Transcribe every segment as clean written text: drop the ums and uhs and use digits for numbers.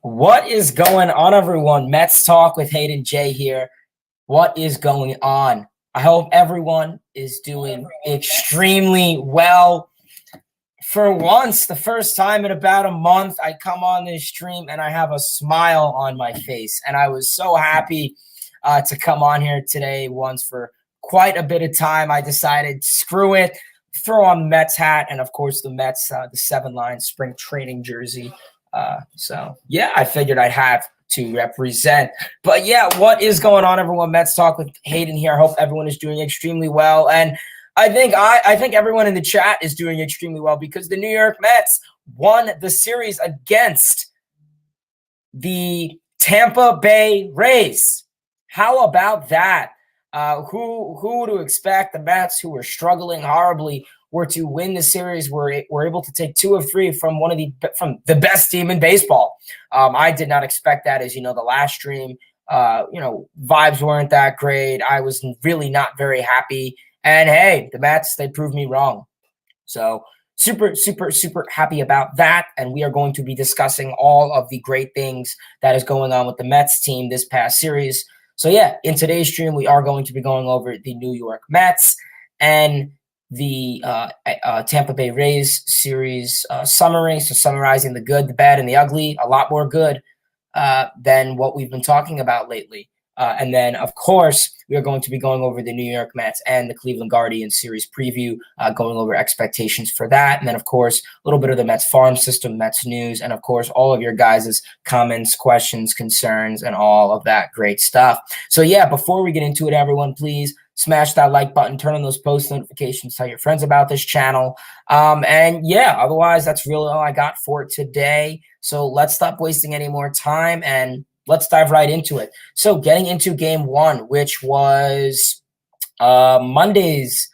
What is going on, everyone? Mets Talk with Hayden J here. What is going on? I hope everyone is doing extremely well. For once, the first time in about a month, I come on this stream and I have a smile on my face. And I was so happy to come on here today once for quite a bit of time. I decided, screw it, throw on the Mets hat and, of course, the Mets, the 7-line spring training jersey. I figured I'd have to represent. But yeah, what is going on, everyone? Mets Talk with Hayden here. I hope everyone is doing extremely well. And I think everyone in the chat is doing extremely well because the New York Mets won the series against the Tampa Bay Rays. How about that? Who would expect the Mets, who were struggling horribly, were to win the series? Were able to take 2 of 3 from the best team in baseball. I did not expect that. As you know, the last stream, vibes weren't that great. I was really not very happy. And hey, the Mets, they proved me wrong. So super, super, super happy about that. And we are going to be discussing all of the great things that is going on with the Mets team this past series. So yeah, in today's stream, we are going to be going over the New York Mets and the Tampa Bay Rays series summary. So summarizing the good, the bad, and the ugly. A lot more good than what we've been talking about lately. And then, of course, we are going to be going over the New York Mets and the Cleveland Guardians series preview, going over expectations for that. And then, of course, a little bit of the Mets farm system, Mets news, and, of course, all of your guys' comments, questions, concerns, and all of that great stuff. So, yeah, before we get into it, everyone, please smash that like button, turn on those post notifications, tell your friends about this channel. And, yeah, otherwise, that's really all I got for today. So let's stop wasting any more time and let's dive right into it. So getting into game 1, which was Tuesday's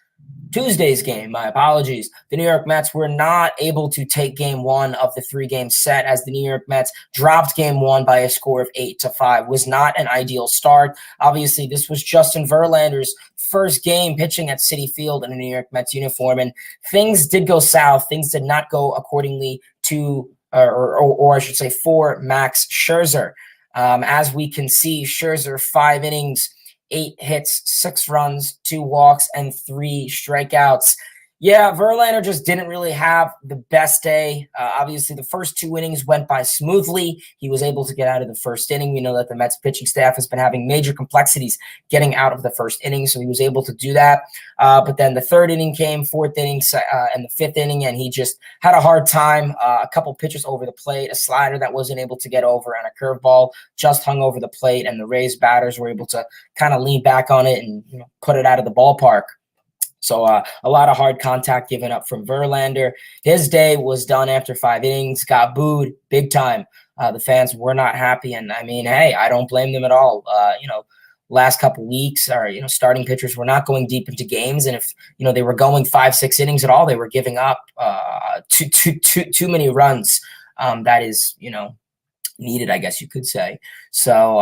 game, my apologies. The New York Mets were not able to take game 1 of the 3-game set as the New York Mets dropped game 1 by a score of 8-5. Was not an ideal start. Obviously, this was Justin Verlander's first game pitching at Citi Field in a New York Mets uniform, and things did go south. Things did not go accordingly to, or I should say, for Max Scherzer. As we can see, Scherzer, 5 innings, 8 hits, 6 runs, 2 walks, and 3 strikeouts. Yeah, Verlander just didn't really have the best day. Obviously, the first 2 innings went by smoothly. He was able to get out of the first inning. We know that the Mets pitching staff has been having major complexities getting out of the first inning, so he was able to do that. But then the 3rd inning came, 4th inning, and the 5th inning, and he just had a hard time. A couple pitches over the plate, a slider that wasn't able to get over, and a curveball just hung over the plate, and the Rays batters were able to kind of lean back on it and put it out of the ballpark. So a lot of hard contact given up from Verlander. His day was done after 5 innings, got booed big time. The fans were not happy. And, I mean, hey, I don't blame them at all. Last couple weeks, or, starting pitchers were not going deep into games. And if, they were going 5-6 innings at all, they were giving up too many runs. That is, needed, I guess you could say. So,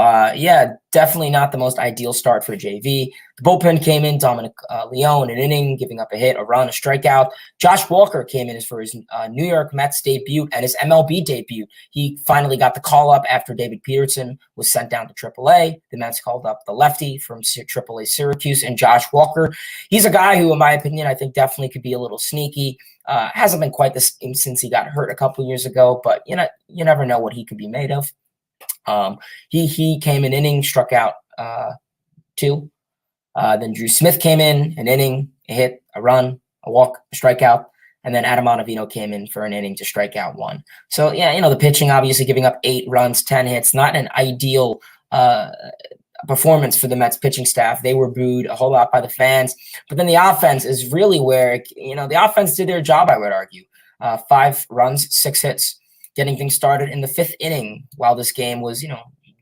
definitely not the most ideal start for JV. The bullpen came in, Dominic Leone, an inning, giving up a hit, a run, a strikeout. Josh Walker came in for his New York Mets debut and his MLB debut. He finally got the call up after David Peterson was sent down to AAA. The Mets called up the lefty from AAA Syracuse and Josh Walker. He's a guy who, in my opinion, I think definitely could be a little sneaky. Hasn't been quite the same since he got hurt a couple years ago, but you never know what he could be made of. He came an inning, struck out 2. Then Drew Smith came in, an inning, a hit, a run, a walk, a strikeout, and then Adam Ottavino came in for an inning to strike out 1. So the pitching obviously giving up 8 runs, 10 hits, not an ideal performance for the Mets pitching staff. They were booed a whole lot by the fans. But then the offense is really where, the offense did their job, I would argue. 5 runs, 6 hits, getting things started in the 5th inning while this game was,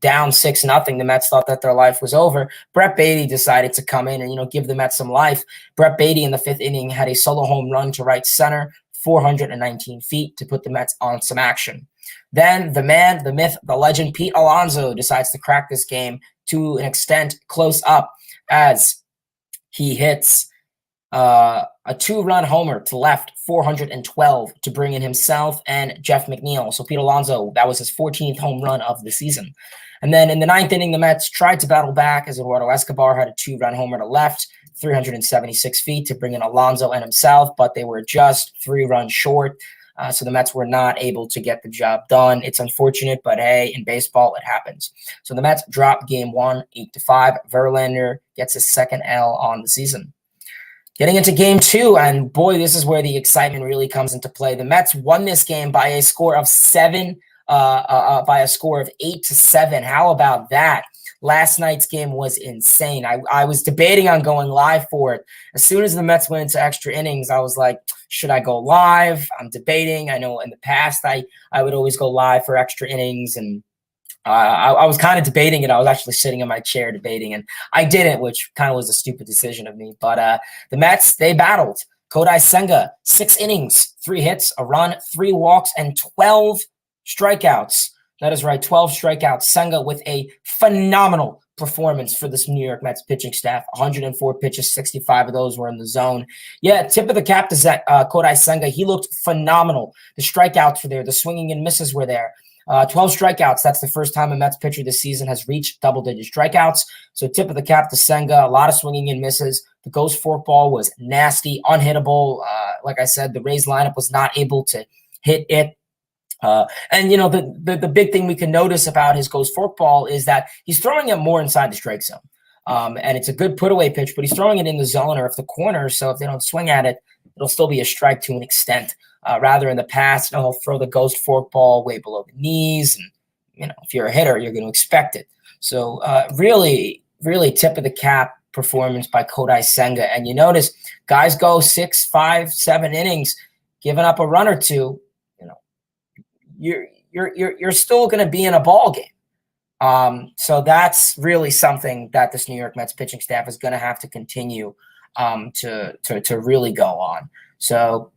down 6-0. The Mets thought that their life was over. Brett Baty decided to come in and, give the Mets some life. Brett Baty in the 5th inning had a solo home run to right center, 419 feet to put the Mets on some action. Then the man, the myth, the legend, Pete Alonso decides to crack this game to an extent close up as he hits a 2-run homer to left, 412 to bring in himself and Jeff McNeil. So Pete Alonso, that was his 14th home run of the season. And then in the 9th inning, the Mets tried to battle back as Eduardo Escobar had a 2-run homer to left, 376 feet to bring in Alonso and himself, but they were just 3 runs short. So the Mets were not able to get the job done. It's unfortunate, but hey, in baseball, it happens. So the Mets dropped game 1, 8-5. Verlander gets his second L on the season. Getting into game 2, and boy, this is where the excitement really comes into play. The Mets won this game by a score of 8-7. How about that? Last night's game was insane. I was debating on going live for it. As soon as the Mets went into extra innings, I was like, should I go live? I'm debating. I know in the past I would always go live for extra innings, and I was kind of debating it. I was actually sitting in my chair debating, and I didn't, which kind of was a stupid decision of me. But the Mets, they battled. Kodai Senga, 6 innings, 3 hits, a run, 3 walks, and 12 strikeouts. That is right, 12 strikeouts. Senga with a phenomenal performance for this New York Mets pitching staff. 104 pitches, 65 of those were in the zone. Yeah, tip of the cap to Kodai Senga. He looked phenomenal. The strikeouts were there. The swinging and misses were there. 12 strikeouts. That's the first time a Mets pitcher this season has reached double-digit strikeouts. So tip of the cap to Senga. A lot of swinging and misses. The ghost forkball was nasty, unhittable. Like I said, the Rays lineup was not able to hit it. And, you know, the big thing we can notice about his ghost forkball is that he's throwing it more inside the strike zone. And it's a good put-away pitch, but he's throwing it in the zone or if the corner, so if they don't swing at it, it'll still be a strike to an extent. Rather in the past, you know, he'll throw the ghost forkball way below the knees. And, you know, if you're a hitter, you're going to expect it. So really, really tip of the cap performance by Kodai Senga. And you notice guys go 6, 5, 7 innings, giving up a run or two. You're still going to be in a ball game. So that's really something that this New York Mets pitching staff is going to have to continue to really go on. So,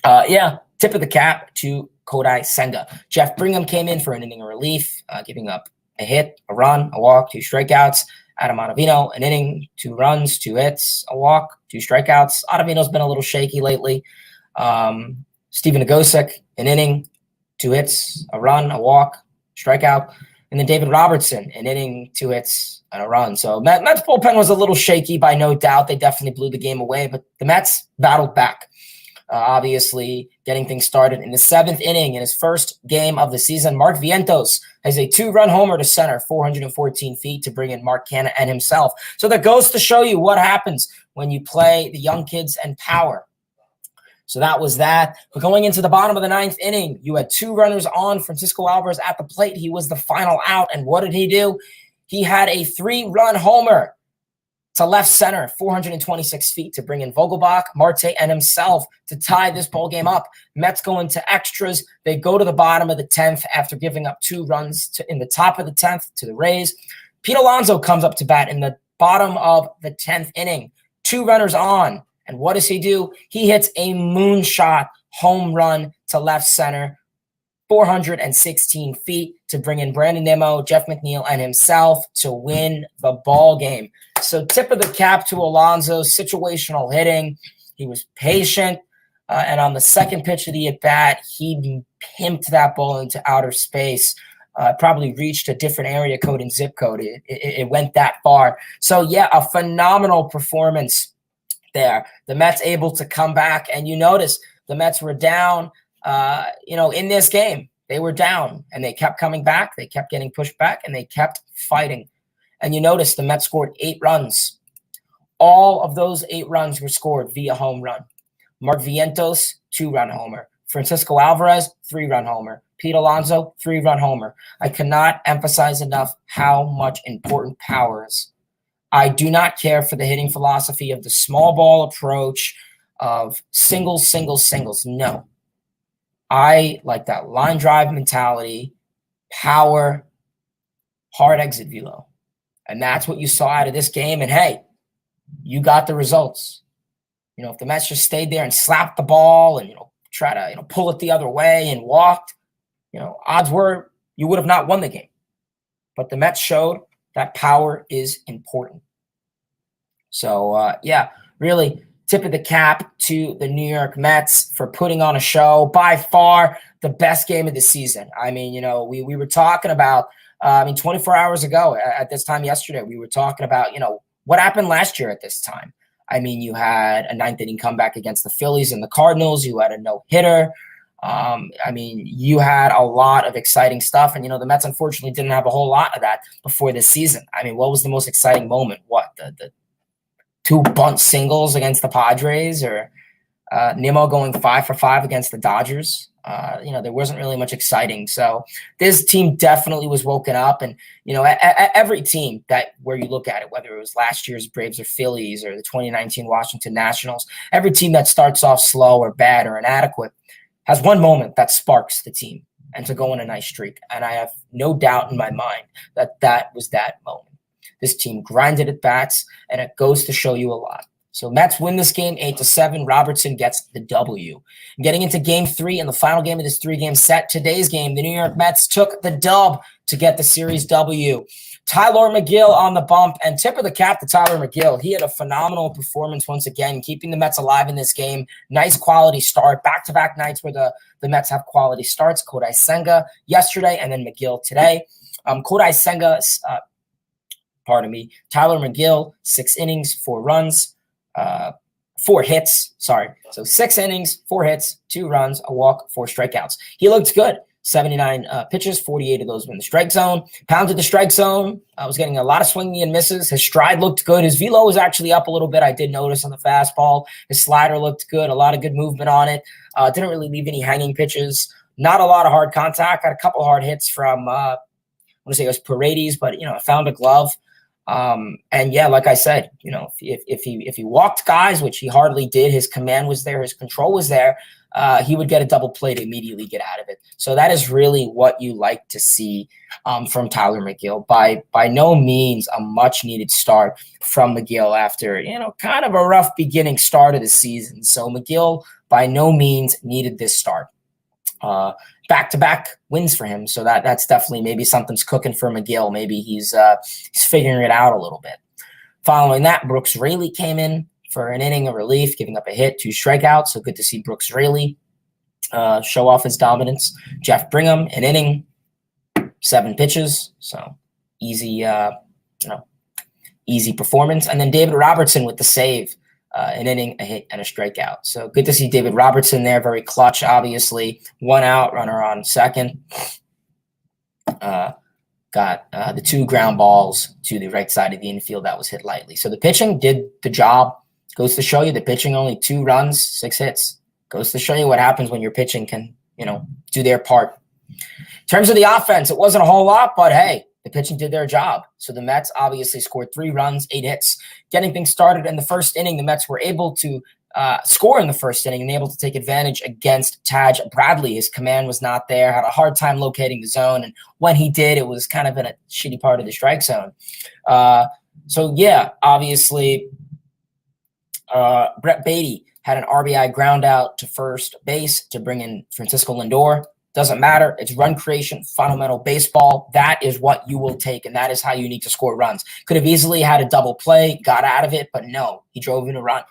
yeah, tip of the cap to Kodai Senga. Jeff Brigham came in for an inning of relief, giving up a hit, a run, a walk, 2 strikeouts. Adam Ottavino, an inning, 2 runs, 2 hits, a walk, 2 strikeouts. Ottavino's been a little shaky lately. Steven Nagosic, an inning, 2 hits, a run, a walk, strikeout. And then David Robertson, an inning, 2 hits, and a run. So Mets bullpen was a little shaky by no doubt. They definitely blew the game away, but the Mets battled back. Obviously, getting things started in the 7th inning in his first game of the season. Mark Vientos has a 2-run homer to center, 414 feet to bring in Mark Canha and himself. So that goes to show you what happens when you play the young kids and power. So that was that. But going into the bottom of the 9th inning, you had 2 runners on. Francisco Alvarez at the plate. He was the final out. And what did he do? He had a 3-run homer to left center, 426 feet to bring in Vogelbach, Marte, and himself to tie this ball game up. Mets go into extras. They go to the bottom of the 10th after giving up 2 runs in the top of the 10th to the Rays. Pete Alonso comes up to bat in the bottom of the 10th inning. 2 runners on. And what does he do? He hits a moonshot home run to left center, 416 feet to bring in Brandon Nimmo, Jeff McNeil, and himself to win the ball game. So tip of the cap to Alonso, situational hitting. He was patient. And on the second pitch of the at-bat, he pimped that ball into outer space. Probably reached a different area code and zip code. It went that far. So, yeah, a phenomenal performance there. The Mets able to come back, and you notice the Mets were down, in this game. They were down, and they kept coming back. They kept getting pushed back, and they kept fighting. And you notice the Mets scored 8 runs. All of those 8 runs were scored via home run. Mark Vientos, 2-run homer. Francisco Alvarez, 3-run homer. Pete Alonso, 3-run homer. I cannot emphasize enough how much important power is. I do not care for the hitting philosophy of the small ball approach of singles. No. I like that line drive mentality, power, hard exit velo. And that's what you saw out of this game. And, hey, you got the results. If the Mets just stayed there and slapped the ball and, try to, pull it the other way and walked, odds were you would have not won the game. But the Mets showed that power is important. So, really, tip of the cap to the New York Mets for putting on a show. By far the best game of the season. I mean, we were talking about, 24 hours ago at this time yesterday, we were talking about, what happened last year at this time. I mean, you had a ninth inning comeback against the Phillies and the Cardinals. You had a no-hitter. You had a lot of exciting stuff. And, the Mets unfortunately didn't have a whole lot of that before this season. I mean, what was the most exciting moment? What, the 2 bunt singles against the Padres, or Nimmo going 5 for 5 against the Dodgers? There wasn't really much exciting. So this team definitely was woken up. And, every team where you look at it, whether it was last year's Braves or Phillies or the 2019 Washington Nationals, every team that starts off slow or bad or inadequate has one moment that sparks the team and to go on a nice streak. And I have no doubt in my mind that was that moment. This team grinded at bats, and it goes to show you a lot. So Mets win this game 8-7. Robertson gets the W. Getting into game 3 and the final game of this 3-game set, today's game, the New York Mets took the dub to get the series W. Tyler McGill on the bump, and tip of the cap to Tyler McGill. He had a phenomenal performance once again, keeping the Mets alive in this game. Nice quality start. Back-to-back nights where the Mets have quality starts. Kodai Senga yesterday and then McGill today. Kodai Senga, Tyler McGill, 6 innings, 4 runs. 4 hits. So 6 innings, 4 hits, 2 runs, a walk, 4 strikeouts. He looked good. 79 pitches, 48 of those were in the strike zone. Pounded the strike zone. I was getting a lot of swinging and misses. His stride looked good. His velo was actually up a little bit. I did notice on the fastball. His slider looked good. A lot of good movement on it. Didn't really leave any hanging pitches. Not a lot of hard contact. Got a couple hard hits from, I want to say it was Paredes, but, found a glove. And yeah, like I said, if he walked guys, which he hardly did, his command was there, his control was there, he would get a double play to immediately get out of it. So that is really what you like to see from Tyler McGill. By no means a much needed start from McGill after, kind of a rough beginning start of the season. So McGill by no means needed this start. Back-to-back wins for him. So that's definitely maybe something's cooking for McGill. Maybe he's figuring it out a little bit. Following that, Brooks Raley came in for an inning of relief, giving up a hit, 2 strikeouts. So good to see Brooks Raley show off his dominance. Jeff Brigham, an inning, 7 pitches. So easy performance. And then David Robertson with the save. An inning, a hit, and a strikeout. So good to see David Robertson there. Very clutch, obviously. 1 out, runner on second. Got the 2 ground balls to the right side of the infield that was hit lightly. So the pitching did the job. Goes to show you the pitching only 2 runs, 6 hits. Goes to show you what happens when your pitching can, do their part. In terms of the offense, it wasn't a whole lot, but hey, the pitching did their job. So the Mets obviously scored 3 runs, 8 hits. Getting things started in the first inning, the Mets were able to score in the first inning and able to take advantage against Taj Bradley. His command was not there, had a hard time locating the zone. And when he did, it was kind of in a shitty part of the strike zone. Obviously, Brett Beatty had an RBI ground out to first base to bring in Francisco Lindor. Doesn't matter. It's run creation, fundamental baseball. That is what you will take, and that is how you need to score runs. Could have easily had a double play, got out of it, but no, he drove in a run.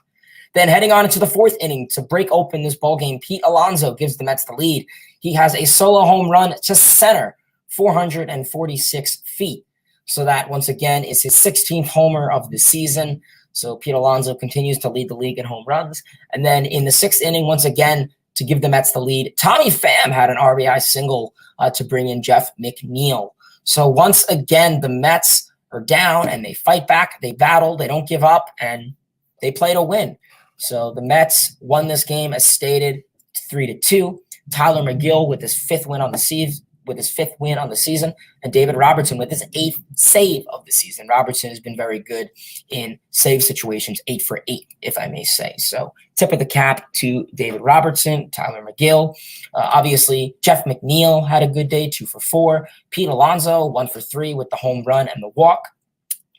Then heading on into the 4th inning to break open this ballgame, Pete Alonso gives the Mets the lead. He has a solo home run to center, 446 feet. So that, once again, is his 16th homer of the season. So Pete Alonso continues to lead the league in home runs. And then in the 6th inning, once again, to give the Mets the lead, Tommy Pham had an RBI single to bring in Jeff McNeil. So once again, the Mets are down and they fight back, they battle, they don't give up, and they play to win. So the Mets won this game as stated, 3-2. Tyler McGill with his 5th win on the season, and David Robertson with his 8th save of the season. Robertson has been very good in save situations, 8 for 8, if I may say. So tip of the cap to David Robertson, Tyler McGill. Obviously, Jeff McNeil had a good day, 2 for 4. Pete Alonso, 1 for 3 with the home run and the walk.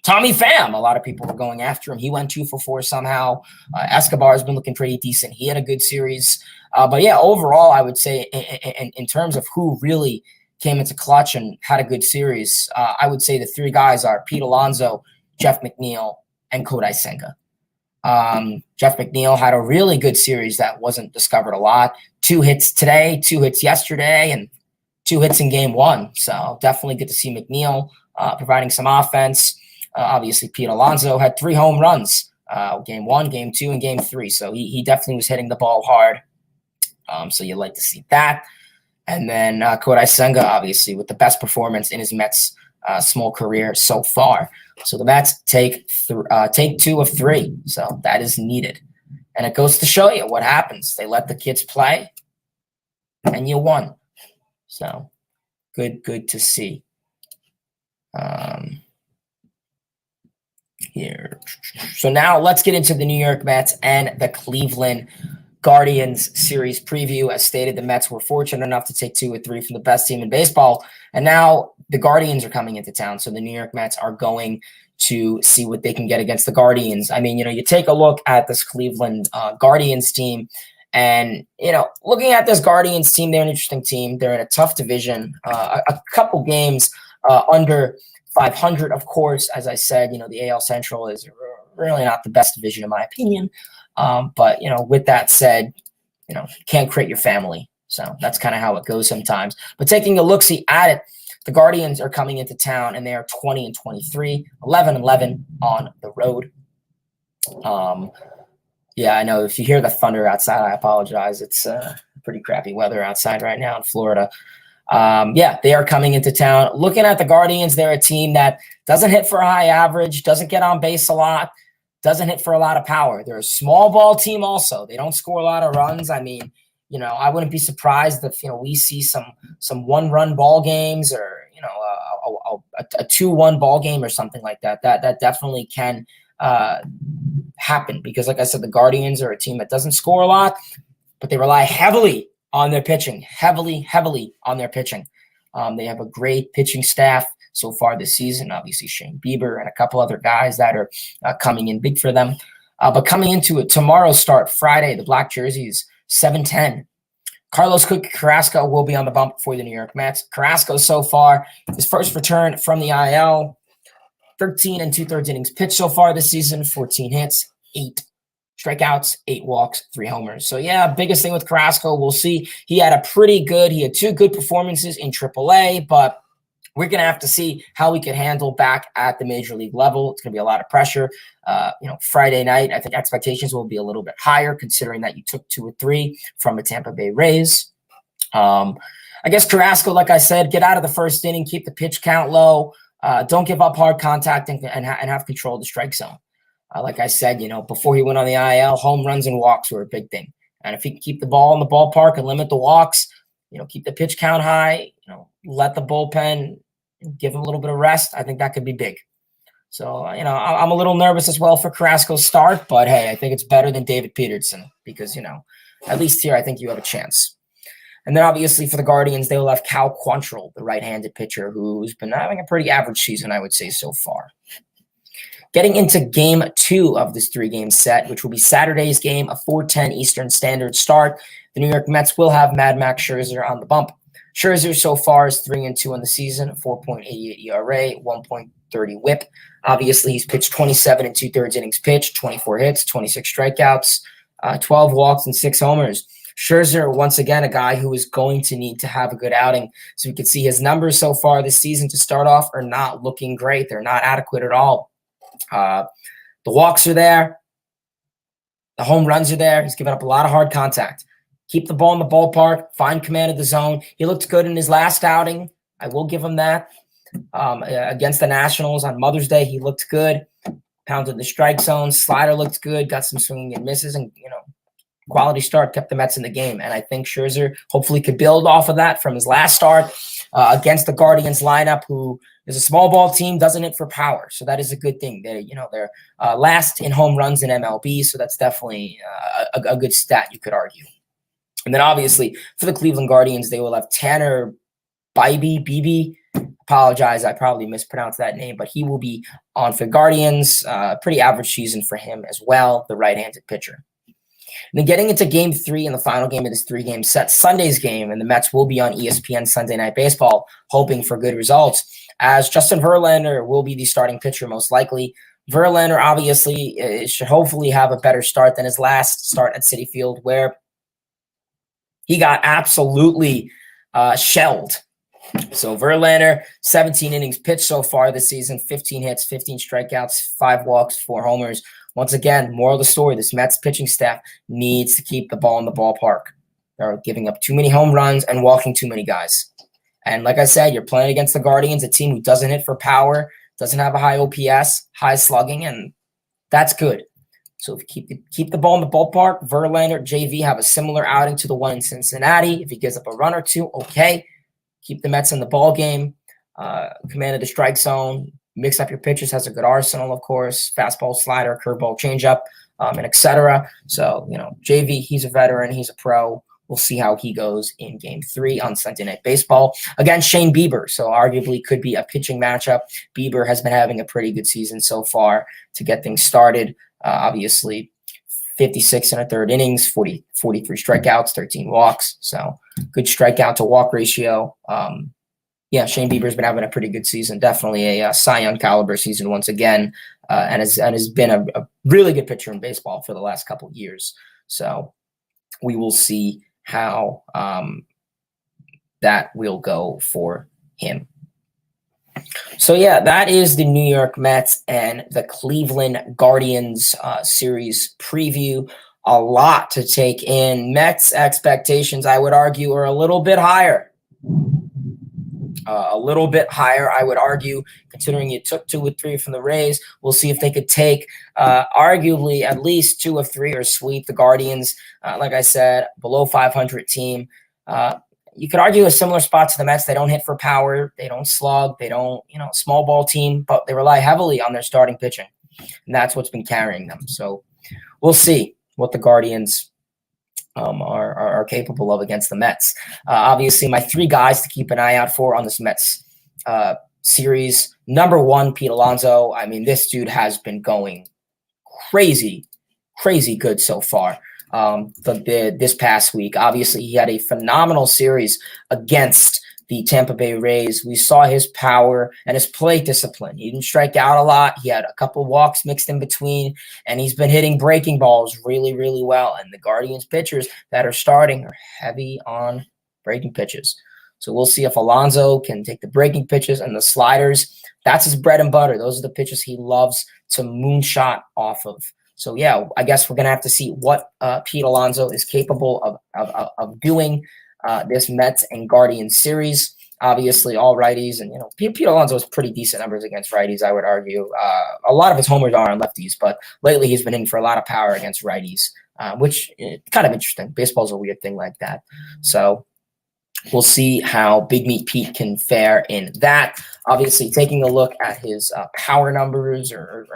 Tommy Pham, a lot of people were going after him. He went 2 for 4 somehow. Escobar has been looking pretty decent. He had a good series. But yeah, overall, I would say in terms of who really came into clutch and had a good series, I would say the 3 guys are Pete Alonso, Jeff McNeil, and Kodai Senga. Jeff McNeil had a really good series that wasn't discovered a lot. 2 hits today, 2 hits yesterday, and 2 hits in game 1. So definitely good to see McNeil providing some offense. Obviously, Pete Alonso had 3 home runs, game 1, game 2, and game 3. So he definitely was hitting the ball hard. So you'd like to see that. And then Kodai Senga, obviously, with the best performance in his Mets small career so far. So the Mets take 2 of 3. So that is needed. And it goes to show you what happens. They let the kids play, and you won. So good to see. Here. So now let's get into the New York Mets and the Cleveland Guardians series preview. As stated, the Mets were fortunate enough to take 2 of 3 from the best team in baseball. And now the Guardians are coming into town. So the New York Mets are going to see what they can get against the Guardians. I mean, you take a look at this Cleveland Guardians team. And, looking at this Guardians team, they're an interesting team. They're in a tough division, a couple games under 500, of course. As I said, the AL Central is really not the best division in my opinion. But, with that said, can't create your family. So that's kind of how it goes sometimes. But taking a look-see at it, the Guardians are coming into town, and they are 20-23, 11-11 on the road. Yeah, I know if you hear the thunder outside, I apologize. It's pretty crappy weather outside right now in Florida. Yeah, they are coming into town. Looking at the Guardians, they're a team that doesn't hit for a high average, doesn't get on base a lot, doesn't hit for a lot of power. They're a small ball team also. They don't score a lot of runs. I mean, I wouldn't be surprised if, we see some 1-run ball games or, a 2-1 ball game or something like that. That definitely can happen because, like I said, the Guardians are a team that doesn't score a lot, but they rely heavily on their pitching, heavily on their pitching. They have a great pitching staff so far this season. Obviously, Shane Bieber and a couple other guys that are coming in big for them. But coming into it, tomorrow's start, Friday, the black jerseys, 7-10. Carlos Carrasco will be on the bump for the New York Mets. Carrasco so far, his first return from the IL, 13 2/3 innings pitched so far this season, 14 hits, 8 strikeouts, 8 walks, 3 homers. So, yeah, biggest thing with Carrasco, we'll see. He had 2 good performances in AAA, but we're going to have to see how we can handle back at the major league level. It's going to be a lot of pressure. Friday night, I think expectations will be a little bit higher considering that you took 2 or 3 from the Tampa Bay Rays. I guess Carrasco, like I said, get out of the first inning, keep the pitch count low. Don't give up hard contact and have control of the strike zone. Like I said, before he went on the IL, home runs and walks were a big thing. And if he can keep the ball in the ballpark and limit the walks, keep the pitch count high, let the bullpen give him a little bit of rest, I think that could be big. So, I'm a little nervous as well for Carrasco's start, but hey, I think it's better than David Peterson because, at least here I think you have a chance. And then obviously for the Guardians, they will have Cal Quantrill, the right-handed pitcher who's been having a pretty average season, I would say, so far. Getting into game 2 of this 3-game set, which will be Saturday's game, a 4:10 Eastern Standard start. The New York Mets will have Mad Max Scherzer on the bump. Scherzer so far is 3-2 on the season, 4.88 ERA, 1.30 WHIP. Obviously, he's pitched 27 2/3 innings pitched, 24 hits, 26 strikeouts, 12 walks, and 6 homers. Scherzer, once again, a guy who is going to need to have a good outing. So we can see his numbers so far this season to start off are not looking great. They're not adequate at all. The walks are there. The home runs are there. He's given up a lot of hard contact. Keep the ball in the ballpark. Find command of the zone. He looked good in his last outing. I will give him that. Against the Nationals on Mother's Day, he looked good. Pounded the strike zone. Slider looked good. Got some swinging and misses. And, quality start, kept the Mets in the game. And I think Scherzer hopefully could build off of that from his last start against the Guardians lineup, who is a small ball team, doesn't hit for power. So that is a good thing. They're last in home runs in MLB. So that's definitely a good stat, you could argue. And then obviously for the Cleveland Guardians, they will have Tanner Bibee. Apologize, I probably mispronounced that name, but he will be on for Guardians. Pretty average season for him as well, the right-handed pitcher. And then getting into game 3 in the final game of this 3-game set, Sunday's game, and the Mets will be on ESPN Sunday Night Baseball, hoping for good results, as Justin Verlander will be the starting pitcher most likely. Verlander obviously should hopefully have a better start than his last start at Citi Field, where he got absolutely shelled. So Verlander, 17 innings pitched so far this season, 15 hits, 15 strikeouts, 5 walks, 4 homers. Once again, moral of the story, this Mets pitching staff needs to keep the ball in the ballpark. They're giving up too many home runs and walking too many guys. And like I said, you're playing against the Guardians, a team who doesn't hit for power, doesn't have a high OPS, high slugging, and that's good. So if you keep the ball in the ballpark, Verlander, JV have a similar outing to the one in Cincinnati. If he gives up a run or two, okay. Keep the Mets in the ball game, command of the strike zone, mix up your pitches, has a good arsenal, of course, fastball, slider, curveball, changeup, and etc. So, JV, he's a veteran, he's a pro. We'll see how he goes in Game 3 on Sunday Night Baseball against Shane Bieber. So arguably could be a pitching matchup. Bieber has been having a pretty good season so far to get things started. Obviously, 56 and a third innings, 43 strikeouts, 13 walks. So good strikeout to walk ratio. Shane Bieber's been having a pretty good season. Definitely a Cy Young caliber season once again, and has been a really good pitcher in baseball for the last couple of years. So we will see how that will go for him. So, that is the New York Mets and the Cleveland Guardians series preview. A lot to take in. Mets expectations, I would argue, are a little bit higher. I would argue, considering you took 2 or 3 from the Rays. We'll see if they could take arguably at least 2 of 3 or sweep the Guardians. Like I said, below 500 team. You could argue a similar spot to the Mets. They don't hit for power. They don't slug. They don't, small ball team, but they rely heavily on their starting pitching. And that's what's been carrying them. So we'll see what the Guardians are capable of against the Mets. Obviously, my 3 guys to keep an eye out for on this Mets series. Number 1, Pete Alonso. I mean, this dude has been going crazy good so far. This past week, obviously, he had a phenomenal series against the Tampa Bay Rays. We saw his power and his plate discipline. He didn't strike out a lot. He had a couple walks mixed in between, and he's been hitting breaking balls really, really well. And the Guardians pitchers that are starting are heavy on breaking pitches. So we'll see if Alonso can take the breaking pitches and the sliders. That's his bread and butter. Those are the pitches he loves to moonshot off of. So, I guess we're going to have to see what Pete Alonso is capable of doing this Mets and Guardians series. Obviously, all righties. And, Pete Alonso has pretty decent numbers against righties, I would argue. A lot of his homers are on lefties, but lately he's been in for a lot of power against righties, which is kind of interesting. Baseball's a weird thing like that. So we'll see how Big Meat Pete can fare in that. Obviously, taking a look at his power numbers or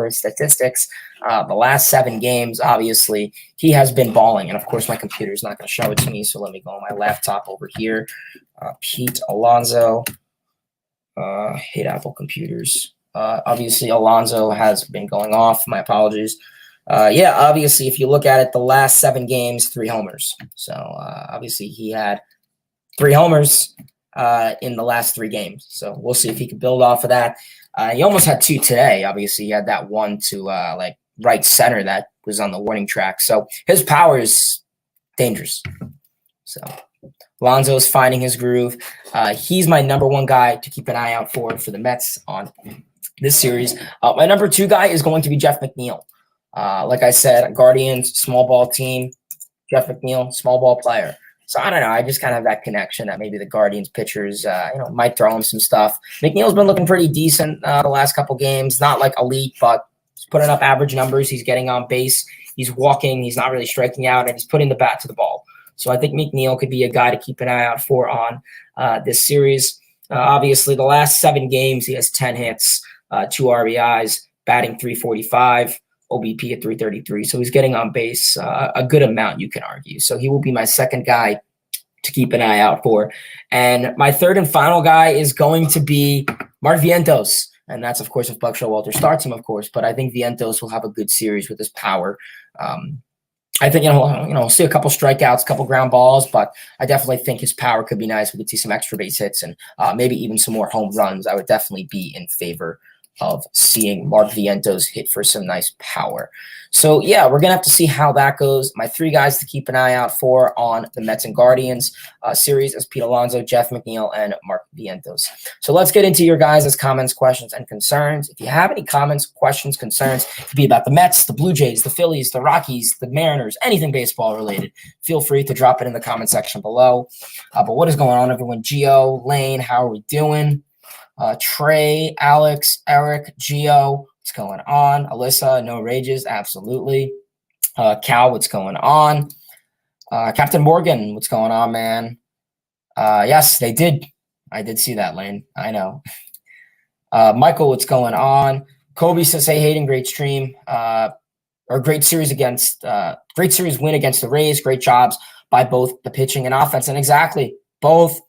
his statistics, the last 7 games, obviously, he has been balling. And, of course, my computer is not going to show it to me, so let me go on my laptop over here. Pete Alonso. Hate Apple computers. Obviously, Alonso has been going off. My apologies. Obviously, if you look at it, the last 7 games, 3 homers. So, obviously, he had 3 homers in the last 3 games. So we'll see if he can build off of that. He almost had 2 today. Obviously, he had that one to right center that was on the warning track. So his power is dangerous. So Alonso is finding his groove. He's my number 1 guy to keep an eye out for the Mets on this series. My number 2 guy is going to be Jeff McNeil. Like I said, Guardians, small ball team. Jeff McNeil, small ball player. So I don't know. I just kind of have that connection that maybe the Guardians pitchers, might throw him some stuff. McNeil's been looking pretty decent the last couple games. Not like elite, but he's putting up average numbers. He's getting on base. He's walking. He's not really striking out, and he's putting the bat to the ball. So I think McNeil could be a guy to keep an eye out for on this series. Obviously, the last 7 games, he has 10 hits, 2 RBIs, batting .345. OBP at .333. So he's getting on base a good amount, you can argue. So he will be my second guy to keep an eye out for. And my third and final guy is going to be Mark Vientos. And that's, of course, if Buck Showalter starts him, of course. But I think Vientos will have a good series with his power. I think, see a couple strikeouts, a couple ground balls, but I definitely think his power could be nice. We could see some extra base hits and maybe even some more home runs. I would definitely be in favor of seeing Mark Vientos hit for some nice power. So, yeah, we're going to have to see how that goes. My three guys to keep an eye out for on the Mets and Guardians series is Pete Alonso, Jeff McNeil, and Mark Vientos. So let's get into your guys' comments, questions, and concerns. If you have any comments, questions, concerns, it could be about the Mets, the Blue Jays, the Phillies, the Rockies, the Mariners, anything baseball related, feel free to drop it in the comment section below. But what is going on, everyone? Gio, Lane, how are we doing? Trey, Alex, Eric, Gio, what's going on? Alyssa, no rages, absolutely. Cal, what's going on? Captain Morgan, what's going on, man? Yes, they did. I did see that, Lane. I know. Michael, what's going on? Kobe says, hey, Hayden, great stream. Or great series win against the Rays. Great jobs by both the pitching and offense. And exactly, both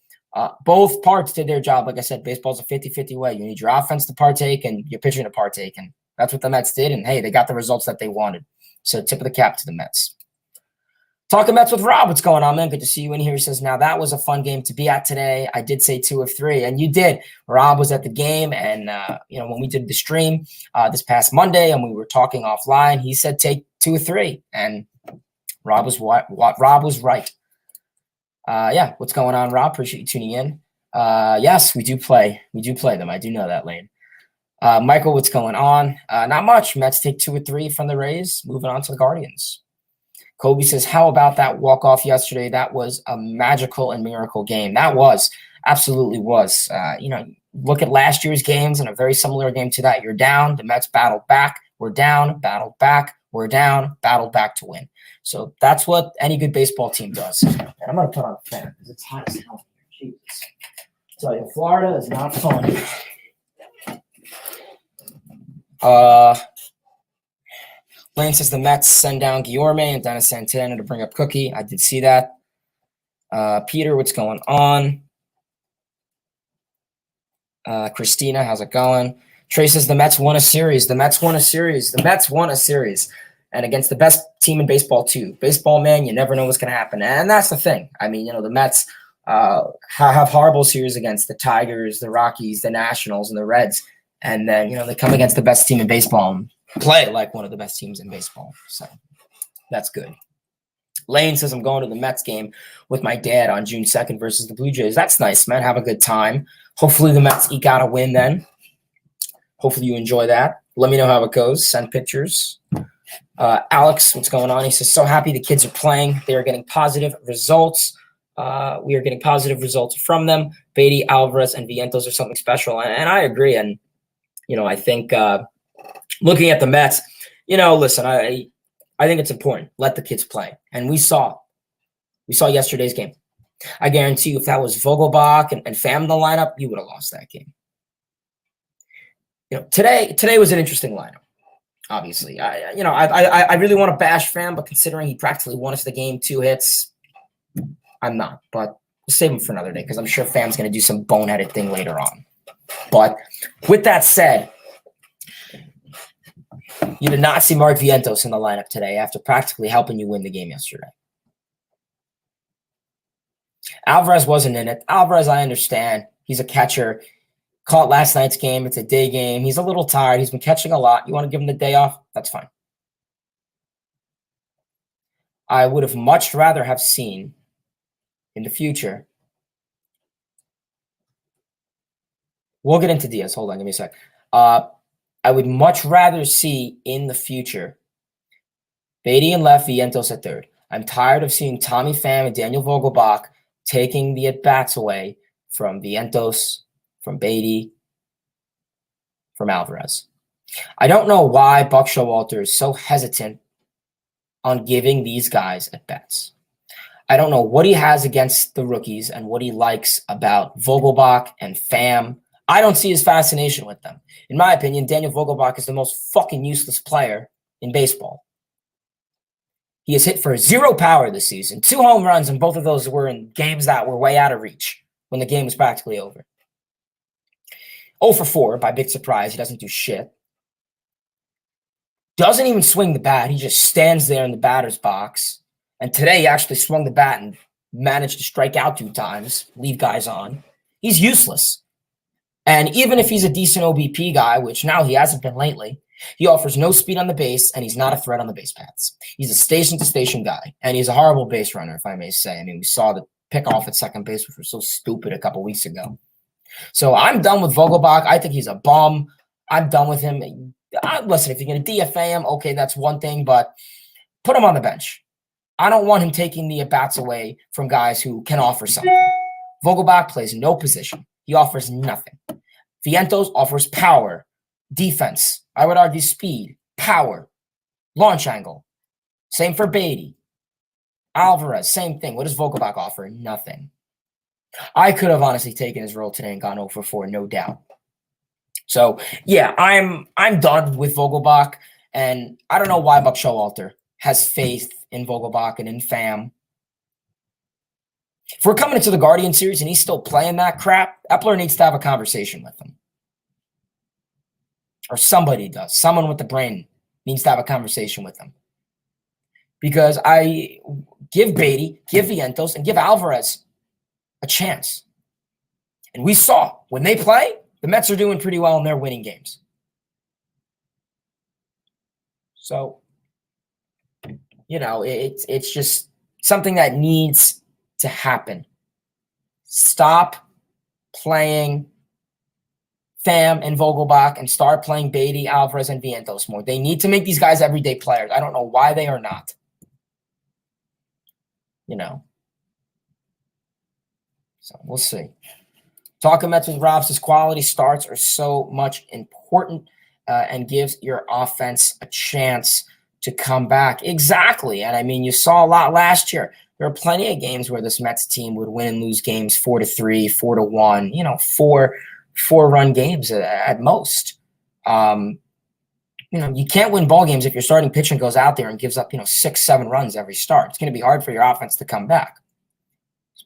parts did their job. Like I said, baseball's a 50-50 way. You need your offense to partake and your pitching to partake. And that's what the Mets did. And, hey, they got the results that they wanted. So tip of the cap to the Mets. Talking Mets with Rob. What's going on, man? Good to see you in here. He says, now that was a fun game to be at today. I did say 2 of 3. And you did. Rob was at the game. And, when we did the stream this past Monday and we were talking offline, he said take 2 of 3. And Rob was Rob was right. What's going on, Rob? Appreciate you tuning in. Yes, we do play. We do play them. I do know that, Lane. Michael, what's going on? Not much. Mets take 2 or 3 from the Rays. Moving on to the Guardians. Kobe says, how about that walk-off yesterday? That was a magical and miracle game. That was. Absolutely was. Look at last year's games and a very similar game to that. You're down. The Mets battled back. We're down. Battled back. We're down. Battled back to win. So that's what any good baseball team does. And I'm going to put on a fan because it's hot as hell here. Jesus. I tell you, Florida is not fun. Lane says the Mets send down Guillorme and Dennis Santana to bring up Cookie. I did see that. Peter, what's going on? Christina, how's it going? Trey says the Mets won a series. The Mets won a series. The Mets won a series. And against the best team in baseball, too. Baseball, man, you never know what's going to happen. And that's the thing. I mean, the Mets have horrible series against the Tigers, the Rockies, the Nationals, and the Reds. And then, they come against the best team in baseball and play like one of the best teams in baseball. So that's good. Lane says, I'm going to the Mets game with my dad on June 2nd versus the Blue Jays. That's nice, man. Have a good time. Hopefully the Mets eke out a win then. Hopefully you enjoy that. Let me know how it goes. Send pictures. Alex, what's going on? He says, so happy the kids are playing. They are getting positive results. We are getting positive results from them. Beatty, Alvarez, and Vientos are something special. And I agree. And, I think looking at the Mets, listen, I think it's important. Let the kids play. And we saw yesterday's game. I guarantee you if that was Vogelbach and Pham in the lineup, you would have lost that game. Today was an interesting lineup. Obviously, I really want to bash Pham, but considering he practically won us the game 2 hits, I'm not. But we'll save him for another day because I'm sure Pham's going to do some boneheaded thing later on. But with that said, you did not see Mark Vientos in the lineup today after practically helping you win the game yesterday. Alvarez wasn't in it. Alvarez, I understand. He's a catcher. Caught last night's game. It's a day game. He's a little tired. He's been catching a lot. You want to give him the day off? That's fine. I would have much rather have seen in the future. We'll get into Diaz. Hold on. Give me a sec. I would much rather see in the future Beatty and left, Vientos at third. I'm tired of seeing Tommy Pham and Daniel Vogelbach taking the at-bats away from Vientos, from Beatty, from Alvarez. I don't know why Buck Showalter is so hesitant on giving these guys at-bats. I don't know what he has against the rookies and what he likes about Vogelbach and Pham. I don't see his fascination with them. In my opinion, Daniel Vogelbach is the most fucking useless player in baseball. He has hit for 0 power this season. 2 home runs, and both of those were in games that were way out of reach when the game was practically over. 0 for 4 by big surprise. He doesn't do shit. Doesn't even swing the bat. He just stands there in the batter's box. And today he actually swung the bat and managed to strike out 2 times, leave guys on. He's useless. And even if he's a decent OBP guy, which now he hasn't been lately, he offers no speed on the base, and he's not a threat on the base paths. He's a station-to-station guy, and he's a horrible base runner, if I may say. I mean, we saw the pick-off at second base, which was so stupid a couple weeks ago. So I'm done with Vogelbach. I think he's a bum. I'm done with him. Listen, if you're going to DFA him, okay, that's one thing, but put him on the bench. I don't want him taking the at-bats away from guys who can offer something. Vogelbach plays no position. He offers nothing. Vientos offers power, defense. I would argue speed, power, launch angle. Same for Beatty. Alvarez, same thing. What does Vogelbach offer? Nothing. I could have honestly taken his role today and gone 0 for 4, no doubt. So, yeah, I'm done with Vogelbach, and I don't know why Buck Showalter has faith in Vogelbach and in Pham. If we're coming into the Guardian series and he's still playing that crap, Epler needs to have a conversation with him. Or somebody does. Someone with the brain needs to have a conversation with him. Because I give Beatty, give Vientos, and give Alvarez a chance. And we saw when they play, the Mets are doing pretty well and they're winning games. So, you know, it's just something that needs to happen. Stop playing Pham and Vogelbach and start playing Beatty, Alvarez, and Vientos more. They need to make these guys everyday players. I don't know why they are not. You know. So we'll see. Talking Mets with Rob says quality starts are so much important and gives your offense a chance to come back. Exactly. And I mean, you saw a lot last year. There are plenty of games where this Mets team would win and lose games 4-3, 4-1, you know, four-run games at most. You know, you can't win ball games if your starting pitcher goes out there and gives up, 6-7 runs every start. It's going to be hard for your offense to come back.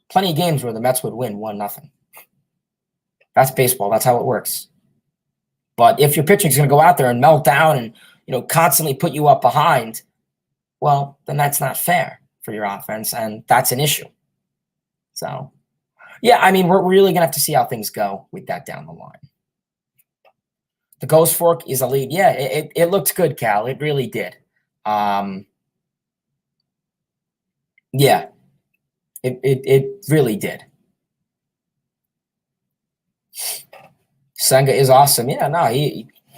Plenty of games where the Mets would win 1-0. That's baseball. That's how it works. But if your pitcher is going to go out there and melt down and, constantly put you up behind, well, then that's not fair for your offense, and that's an issue. So, yeah, I mean, we're really going to have to see how things go with that down the line. The Ghost Fork is a lead. Yeah, it looked good, Cal. It really did. Yeah, it really did. Senga is awesome. Yeah, no,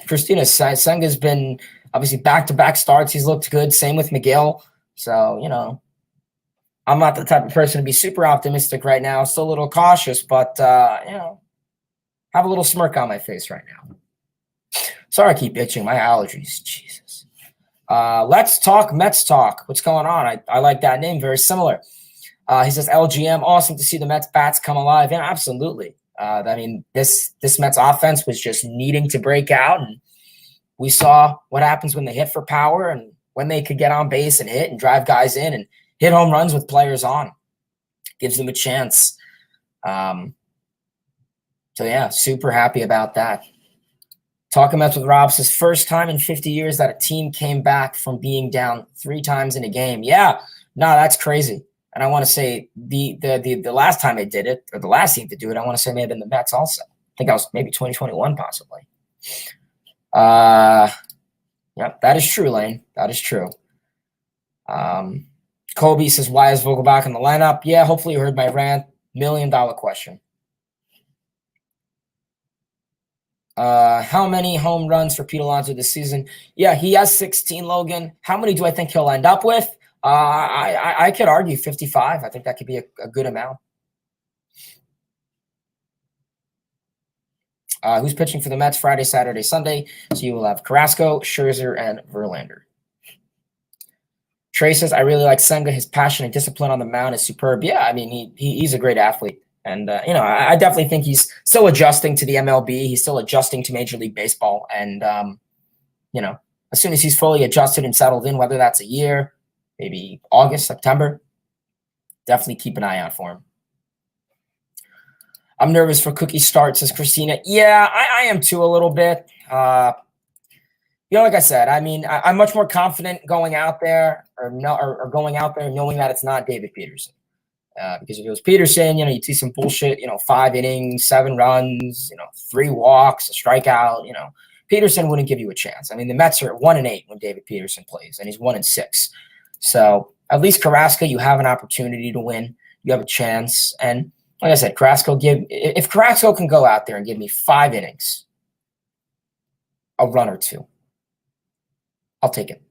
Christina Senga's been obviously back-to-back starts. He's looked good. Same with Miguel. So, I'm not the type of person to be super optimistic right now. Still a little cautious, but, have a little smirk on my face right now. Sorry I keep itching. My allergies. Jesus. Let's talk Mets talk. What's going on? I like that name. Very similar. He says, LGM, awesome to see the Mets bats come alive. Yeah, absolutely. I mean, this Mets offense was just needing to break out, and we saw what happens when they hit for power and when they could get on base and hit and drive guys in and hit home runs with players on. Gives them a chance. So, yeah, super happy about that. Talking Mets with Rob says, first time in 50 years that a team came back from being down 3 times in a game. Yeah, no, that's crazy. And I want to say the last time they did it, or the last team to do it, I want to say may have been the Mets also. I think that was maybe 2021 possibly. Yep, that is true, Lane. That is true. Kobe says, why is Vogelbach in the lineup? Yeah, hopefully you heard my rant. $1 million question. How many home runs for Pete Alonso this season? Yeah, he has 16, Logan. How many do I think he'll end up with? I could argue 55. I think that could be a good amount. Who's pitching for the Mets Friday, Saturday, Sunday? So you will have Carrasco, Scherzer, and Verlander. Trey says, I really like Senga. His passion and discipline on the mound is superb. Yeah, I mean, he's a great athlete. And, I definitely think he's still adjusting to the MLB. He's still adjusting to Major League Baseball. And, as soon as he's fully adjusted and settled in, whether that's a year, maybe August, September, definitely keep an eye out for him. I'm nervous for Cookie start, says Christina. Yeah, I am too a little bit. Like I said, I mean, I'm much more confident going out there or going out there knowing that it's not David Peterson. Because if it was Peterson, you'd see some bullshit, 5 innings, 7 runs, 3 walks, a strikeout, Peterson wouldn't give you a chance. I mean, the Mets are at 1-8 when David Peterson plays, and he's 1-6. So at least Carrasco, you have an opportunity to win. You have a chance. And like I said, if Carrasco can go out there and give me 5 innings, a run or 2, I'll take it.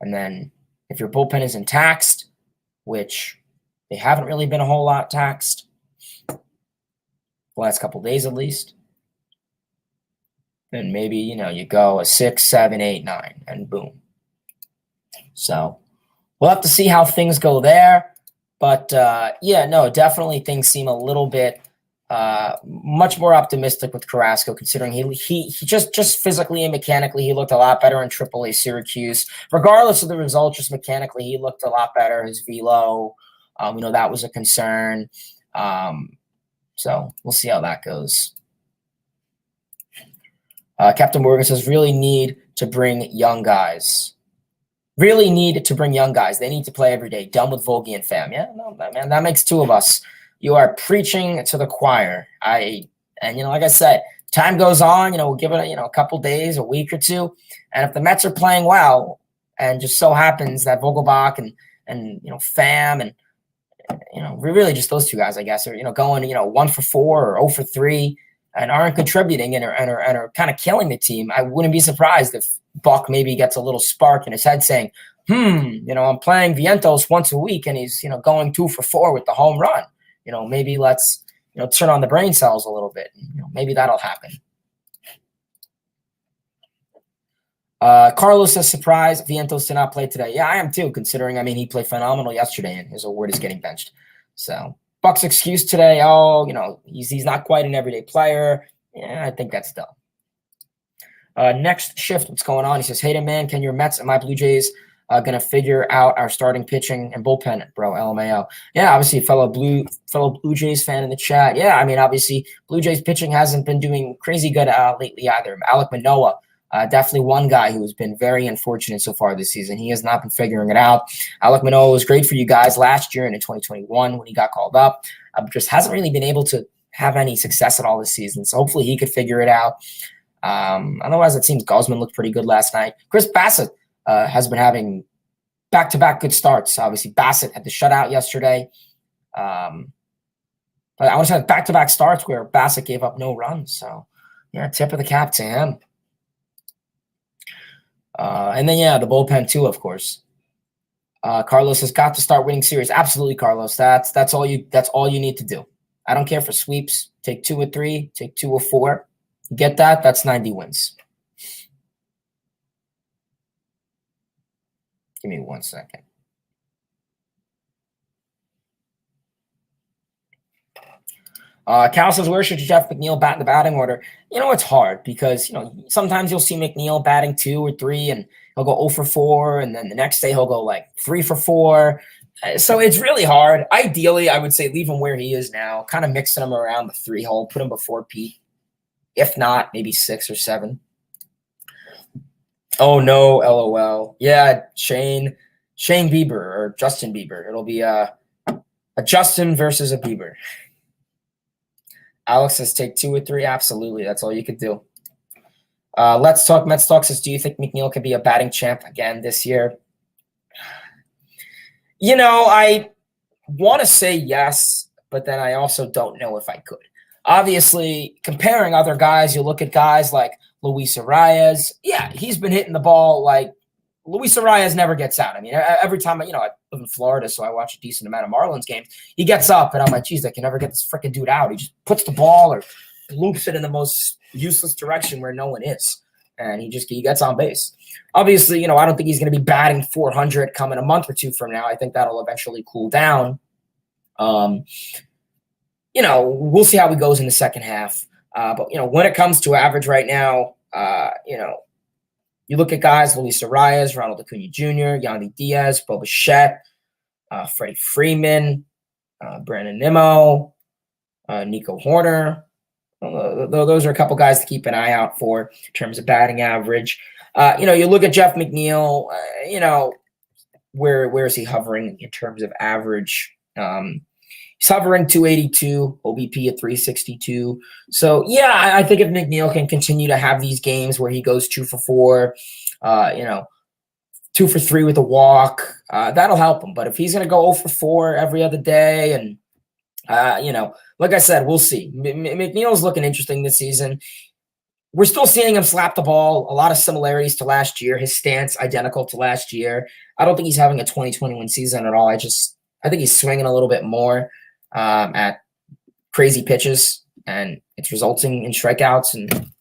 And then if your bullpen isn't taxed, which they haven't really been a whole lot taxed the last couple of days at least, then maybe, you go a 6, 7, 8, 9, and boom. So we'll have to see how things go there. But, definitely things seem a little bit much more optimistic with Carrasco, considering he just physically and mechanically, he looked a lot better in AAA Syracuse. Regardless of the result, just mechanically, he looked a lot better. His velo, that was a concern. So we'll see how that goes. Captain Morgan says, really need to bring young guys. Really need to bring young guys. They need to play every day. Done with Vogie and Pham. Yeah, no, man, that makes 2 of us. You are preaching to the choir. Like I said, time goes on. We'll give it a couple days, a week or 2, and if the Mets are playing well, and just so happens that Vogelbach and Pham and really just those 2 guys, I guess, are going 1 for 4 or 0 for 3, and aren't contributing and are kind of killing the team, I wouldn't be surprised if Buck maybe gets a little spark in his head saying, I'm playing Vientos once a week and he's, going 2 for 4 with the home run. Maybe let's, turn on the brain cells a little bit. Maybe that'll happen. Carlos is surprised Vientos did not play today. Yeah, I am too, considering, he played phenomenal yesterday and his award is getting benched. So Buck's excuse today, he's not quite an everyday player. Yeah, I think that's dumb. Next shift, what's going on? He says, hey, man, can your Mets and my Blue Jays going to figure out our starting pitching and bullpen, bro, LMAO. Yeah, obviously, fellow Blue Jays fan in the chat. Yeah, obviously, Blue Jays pitching hasn't been doing crazy good lately either. Alek Manoah, definitely one guy who has been very unfortunate so far this season. He has not been figuring it out. Alek Manoah was great for you guys last year and in 2021 when he got called up. Just hasn't really been able to have any success at all this season. So hopefully he could figure it out. Otherwise, it seems Guzman looked pretty good last night. Chris Bassett has been having back-to-back good starts. Obviously, Bassett had the shutout yesterday. But I want to say back-to-back starts where Bassett gave up no runs. So, yeah, tip of the cap to him. And then, the bullpen too, of course. Carlos has got to start winning series. Absolutely, Carlos. That's all you need to do. I don't care for sweeps. Take 2 or 3. Take 2 or 4. You get that? That's 90 wins. Give me 1 second. Cal says, where should Jeff McNeil bat in the batting order? It's hard because, sometimes you'll see McNeil batting 2 or 3 and he'll go 0 for 4. And then the next day he'll go like 3 for 4. So it's really hard. Ideally, I would say leave him where he is now, kind of mixing him around the 3 hole, put him before Pete. If not, maybe 6 or 7. Oh, no, LOL. Yeah, Shane Bieber or Justin Bieber. It'll be a Justin versus a Bieber. Alex says take 2 or 3. Absolutely. That's all you could do. Let's Talk Mets Talk says, do you think McNeil could be a batting champ again this year? I want to say yes, but then I also don't know if I could. Obviously, comparing other guys, you look at guys like Luis Arias. Yeah, he's been hitting the ball like Luis Arias never gets out. Every time, I live in Florida, so I watch a decent amount of Marlins games. He gets up, and I'm like, geez, I can never get this freaking dude out. He just puts the ball or loops it in the most useless direction where no one is, and he gets on base. Obviously, I don't think he's going to be batting 400 coming a month or 2 from now. I think that'll eventually cool down. We'll see how he goes in the second half. But when it comes to average right now, you look at guys, Luis Arias, Ronald Acuna Jr., Yandy Diaz, Bo Bichette, Freddie Freeman, Brandon Nimmo, Nico Horner. Those are a couple guys to keep an eye out for in terms of batting average. You look at Jeff McNeil, where is he hovering in terms of average? He's hovering 282, OBP at 362. So, yeah, I think if McNeil can continue to have these games where he goes 2 for 4, 2 for 3 with a walk, that'll help him. But if he's going to go 0 for 4 every other day and, like I said, we'll see. McNeil's looking interesting this season. We're still seeing him slap the ball. A lot of similarities to last year. His stance identical to last year. I don't think he's having a 2021 season at all. I think he's swinging a little bit more at crazy pitches, and it's resulting in strikeouts. And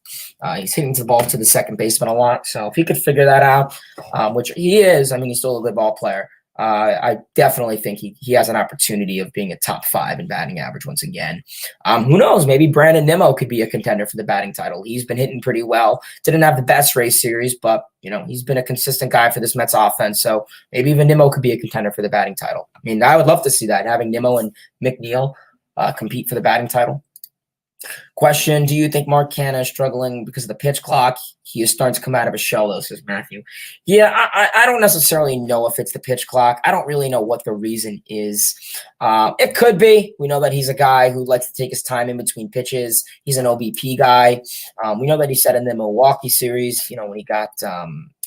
he's hitting the ball to the second baseman a lot. So if he could figure that out, which he is, I mean, he's still a good ball player. I definitely think he has an opportunity of being a top 5 in batting average once again. Who knows? Maybe Brandon Nimmo could be a contender for the batting title. He's been hitting pretty well. Didn't have the best race series, but he's been a consistent guy for this Mets offense. So maybe even Nimmo could be a contender for the batting title. I mean, I would love to see that, having Nimmo and McNeil compete for the batting title. Question, do you think Mark Canha is struggling because of the pitch clock? He is starting to come out of his shell, though, says Matthew. Yeah, I don't necessarily know if it's the pitch clock. I don't really know what the reason is. It could be. We know that he's a guy who likes to take his time in between pitches. He's an OBP guy. We know that he said in the Milwaukee series, when he got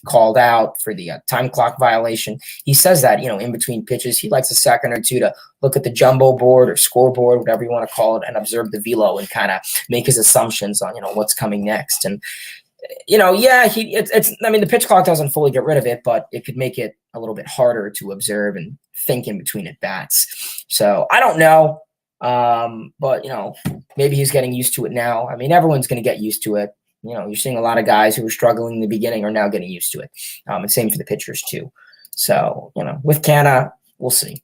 called out for the time clock violation, he says that, in between pitches, he likes a second or two to look at the jumbo board or scoreboard, whatever you want to call it, and observe the velo and kind of make his assumptions on, what's coming next. And, the pitch clock doesn't fully get rid of it, but it could make it a little bit harder to observe and think in between at bats. So I don't know. But, maybe he's getting used to it now. I mean, everyone's going to get used to it. You're seeing a lot of guys who were struggling in the beginning are now getting used to it. And same for the pitchers too. So, with Canha, we'll see.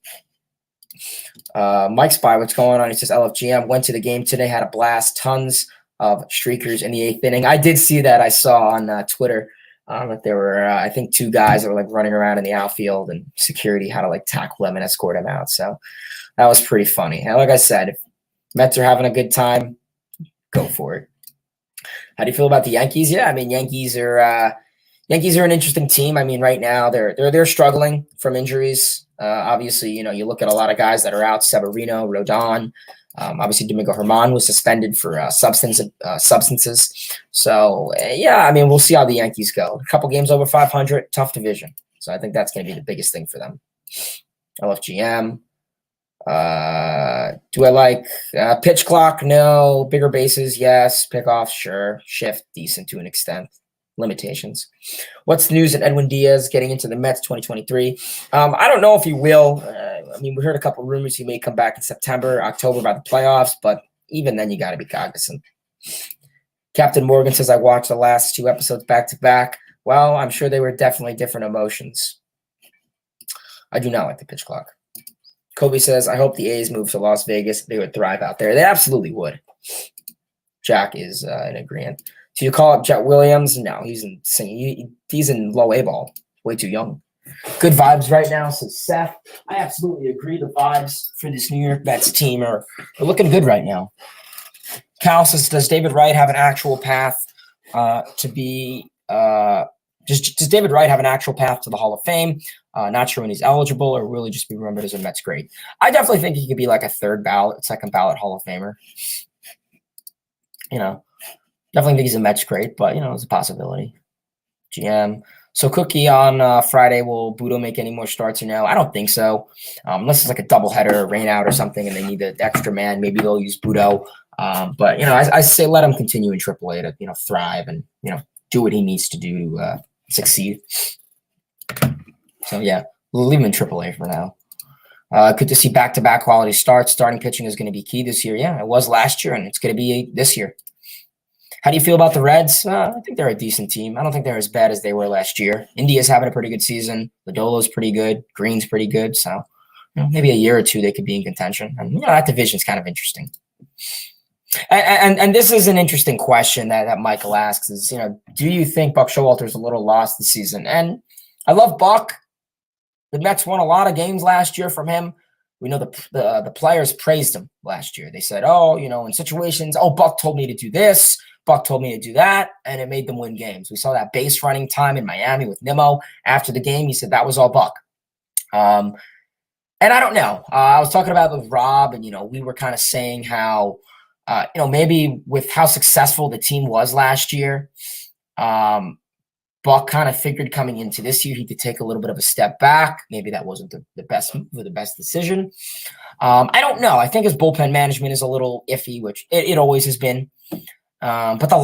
Mike Spy, what's going on? He says, LFGM went to the game today, had a blast, tons of streakers in the 8th inning. I did see that. I saw on Twitter that there were, I think, 2 guys that were running around in the outfield, and security had to tackle them and escort them out. So that was pretty funny. And like I said, if Mets are having a good time, go for it. How do you feel about the Yankees? Yeah, I mean, Yankees are an interesting team. I mean, right now they're struggling from injuries. Obviously, you look at a lot of guys that are out: Severino, Rodon. Obviously, Domingo Germán was suspended for substances. So, yeah, I mean, we'll see how the Yankees go. A couple games over 500, tough division. So I think that's going to be the biggest thing for them. LFGM. Do I like pitch clock? No. Bigger bases? Yes. Pickoffs? Sure. Shift? Decent to an extent. Limitations. What's the news at Edwin Diaz getting into the Mets 2023? I don't know if he will. We heard a couple rumors he may come back in September, October by the playoffs, but even then you got to be cognizant. Captain Morgan says, I watched the last 2 episodes back to back. Well, I'm sure they were definitely different emotions. I do not like the pitch clock. Kobe says, I hope the A's move to Las Vegas. They would thrive out there. They absolutely would. Jack is in agreement. Do you call up Jet Williams? No, he's in low A ball. Way too young. Good vibes right now, says Seth. I absolutely agree. The vibes for this New York Mets team are looking good right now. Cal says, does David Wright have an actual path to be does David Wright have an actual path to the Hall of Fame? Not sure when he's eligible, or really just be remembered as a Mets great. I definitely think he could be like a second ballot Hall of Famer. Definitely think he's a Mets great, but it's a possibility. GM. So Cookie on Friday, will Budo make any more starts or no? I don't think so. Unless it's like a doubleheader, rain out or something, and they need the extra man, maybe they'll use Budo. But I say let him continue in AAA to thrive and do what he needs to do to succeed. So yeah, we'll leave him in AAA for now. Good to see back-to-back quality starts. Starting pitching is going to be key this year. Yeah, it was last year, and it's going to be this year. How do you feel about the Reds? I think they're a decent team. I don't think they're as bad as they were last year. India's having a pretty good season. Lodolo's pretty good. Green's pretty good. So maybe a year or 2 they could be in contention. And that division's kind of interesting. And this is an interesting question that Michael asks is, do you think Buck Showalter's a little lost this season? And I love Buck. The Mets won a lot of games last year from him. We know the players praised him last year. They said, in situations, Buck told me to do this. Buck told me to do that, and it made them win games. We saw that base running time in Miami with Nimmo. After the game, he said that was all Buck. And And I don't know. I was talking about it with Rob, and we were kind of saying how, maybe with how successful the team was last year, Buck kind of figured coming into this year he could take a little bit of a step back. Maybe that wasn't the best move or the best decision. I don't know. I think his bullpen management is a little iffy, which it always has been. But the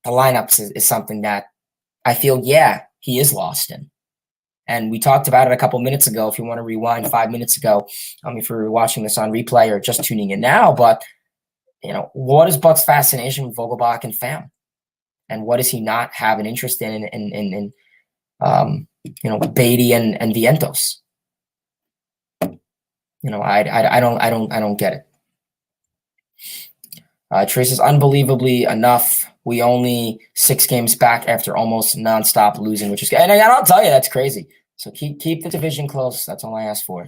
lineups is something that I feel, he is lost in. And we talked about it a couple minutes ago. If you want to rewind 5 minutes ago, if you're watching this on replay or just tuning in now, but what is Buck's fascination with Vogelbach and Pham? And what does he not have an interest in Beatty and Vientos? I don't get it. Trace is unbelievably enough. We only 6 games back after almost nonstop losing, which is, and I'll tell you, that's crazy. So keep the division close. That's all I ask for.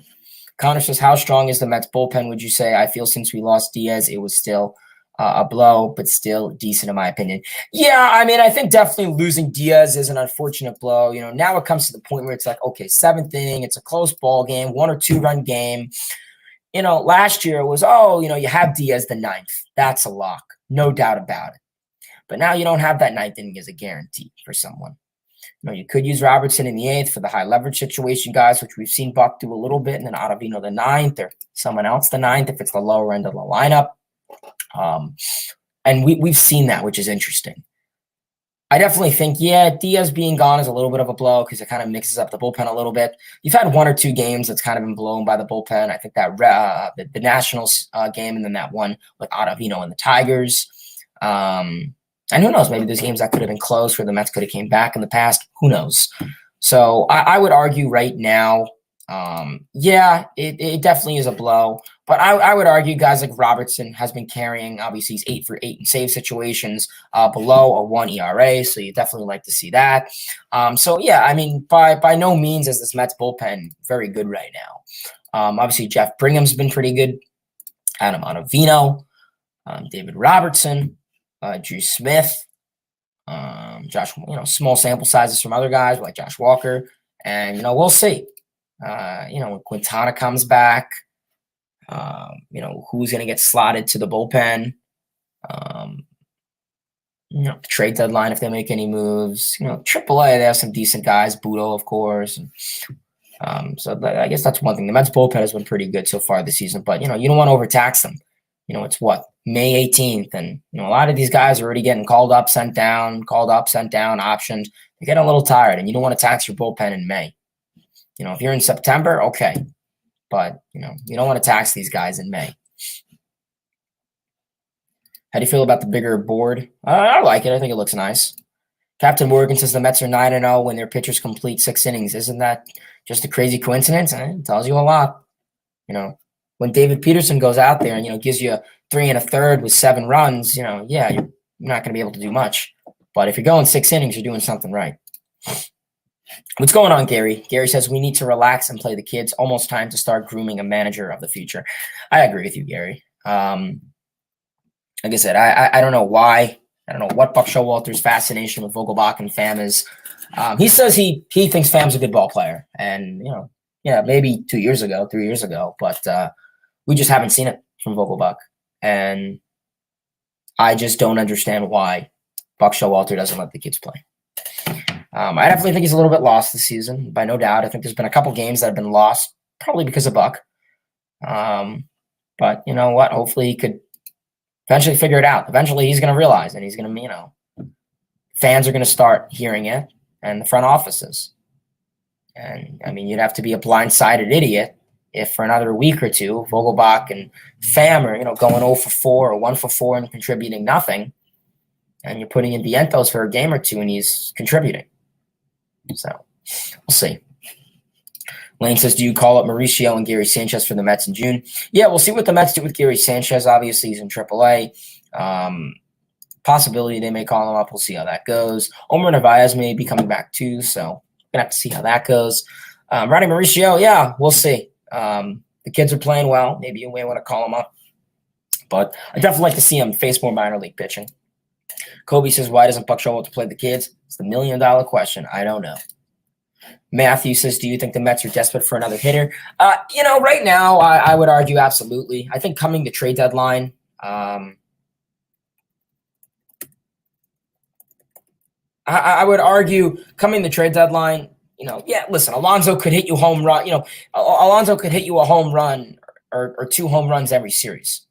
Connor says, how strong is the Mets bullpen, would you say? I feel since we lost Diaz, it was still a blow, but still decent in my opinion. Yeah, I think definitely losing Diaz is an unfortunate blow. Now it comes to the point where it's like, okay, 7th inning, it's a close ball game, 1 or 2 run game. Last year it was, you have Diaz the 9th. That's a lock, no doubt about it. But now you don't have that 9th inning as a guarantee for someone. You could use Robertson in the 8th for the high leverage situation, guys, which we've seen Buck do a little bit, and then Ottavino the 9th or someone else the 9th if it's the lower end of the lineup. And we've seen that, which is interesting. I definitely think, Diaz being gone is a little bit of a blow because it kind of mixes up the bullpen a little bit. You've had 1 or 2 games that's kind of been blown by the bullpen. I think that the Nationals game and then that one with Ottavino and the Tigers. And who knows, maybe those games that could have been close where the Mets could have came back in the past. Who knows? So I would argue right now, it definitely is a blow. But I would argue guys like Robertson has been carrying, obviously he's 8 for 8 in save situations, below a 1 ERA. So you definitely like to see that. By no means is this Mets bullpen very good right now. Obviously Jeff Bringham's been pretty good. Adam Ottavino, David Robertson, Drew Smith, Josh, small sample sizes from other guys like Josh Walker. And, we'll see. When Quintana comes back, who's going to get slotted to the bullpen, the trade deadline if they make any moves. AAA, they have some decent guys, Budo, of course. So I guess that's one thing. The Mets bullpen has been pretty good so far this season, but, you don't want to overtax them. It's what, May 18th, and, a lot of these guys are already getting called up, sent down, optioned. They're getting a little tired, and you don't want to tax your bullpen in May. If you're in September, okay. But, you don't want to tax these guys in May. How do you feel about the bigger board? I like it. I think it looks nice. Captain Morgan says the Mets are 9-0 when their pitchers complete 6 innings. Isn't that just a crazy coincidence? It tells you a lot. When David Peterson goes out there and, gives you 3 1/3 with 7 runs, you're not going to be able to do much. But if you're going 6 innings, you're doing something right. What's going on, Gary? Gary says we need to relax and play the kids. Almost time to start grooming a manager of the future. I agree with you, Gary. Like I said, I don't know why. I don't know what Buck Showalter's fascination with Vogelbach and Pham is. He says he thinks Pham's a good ball player. And, maybe 2 years ago, 3 years ago. But we just haven't seen it from Vogelbach. And I just don't understand why Buck Showalter doesn't let the kids play. I definitely think he's a little bit lost this season, by no doubt. I think there's been a couple games that have been lost, probably because of Buck. But you know what? Hopefully he could eventually figure it out. Eventually he's going to realize, and he's going to, fans are going to start hearing it, and the front offices. And, you'd have to be a blindsided idiot if for another week or two, Vogelbach and Pham are, going 0 for 4 or 1 for 4 and contributing nothing, and you're putting in Vientos for a game or two, and he's contributing. So we'll see. Lane says, do you call up Mauricio and Gary Sanchez for the Mets in June? Yeah, we'll see what the Mets do with Gary Sanchez. Obviously, he's in AAA. Possibility they may call him up. We'll see how that goes. Omar Narvaez may be coming back too, so we're going to have to see how that goes. Ronnie Mauricio, yeah, we'll see. The kids are playing well. Maybe you may want to call him up. But I'd definitely like to see him face more minor league pitching. Kobe says, why doesn't Buck Showalter play the kids? It's the $1 million question. I don't know. Matthew says, do you think the Mets are desperate for another hitter? Right now, I would argue absolutely. I think coming the trade deadline, I would argue coming the trade deadline, listen, Alonso could hit you home run. Alonso could hit you a home run or 2 home runs every series.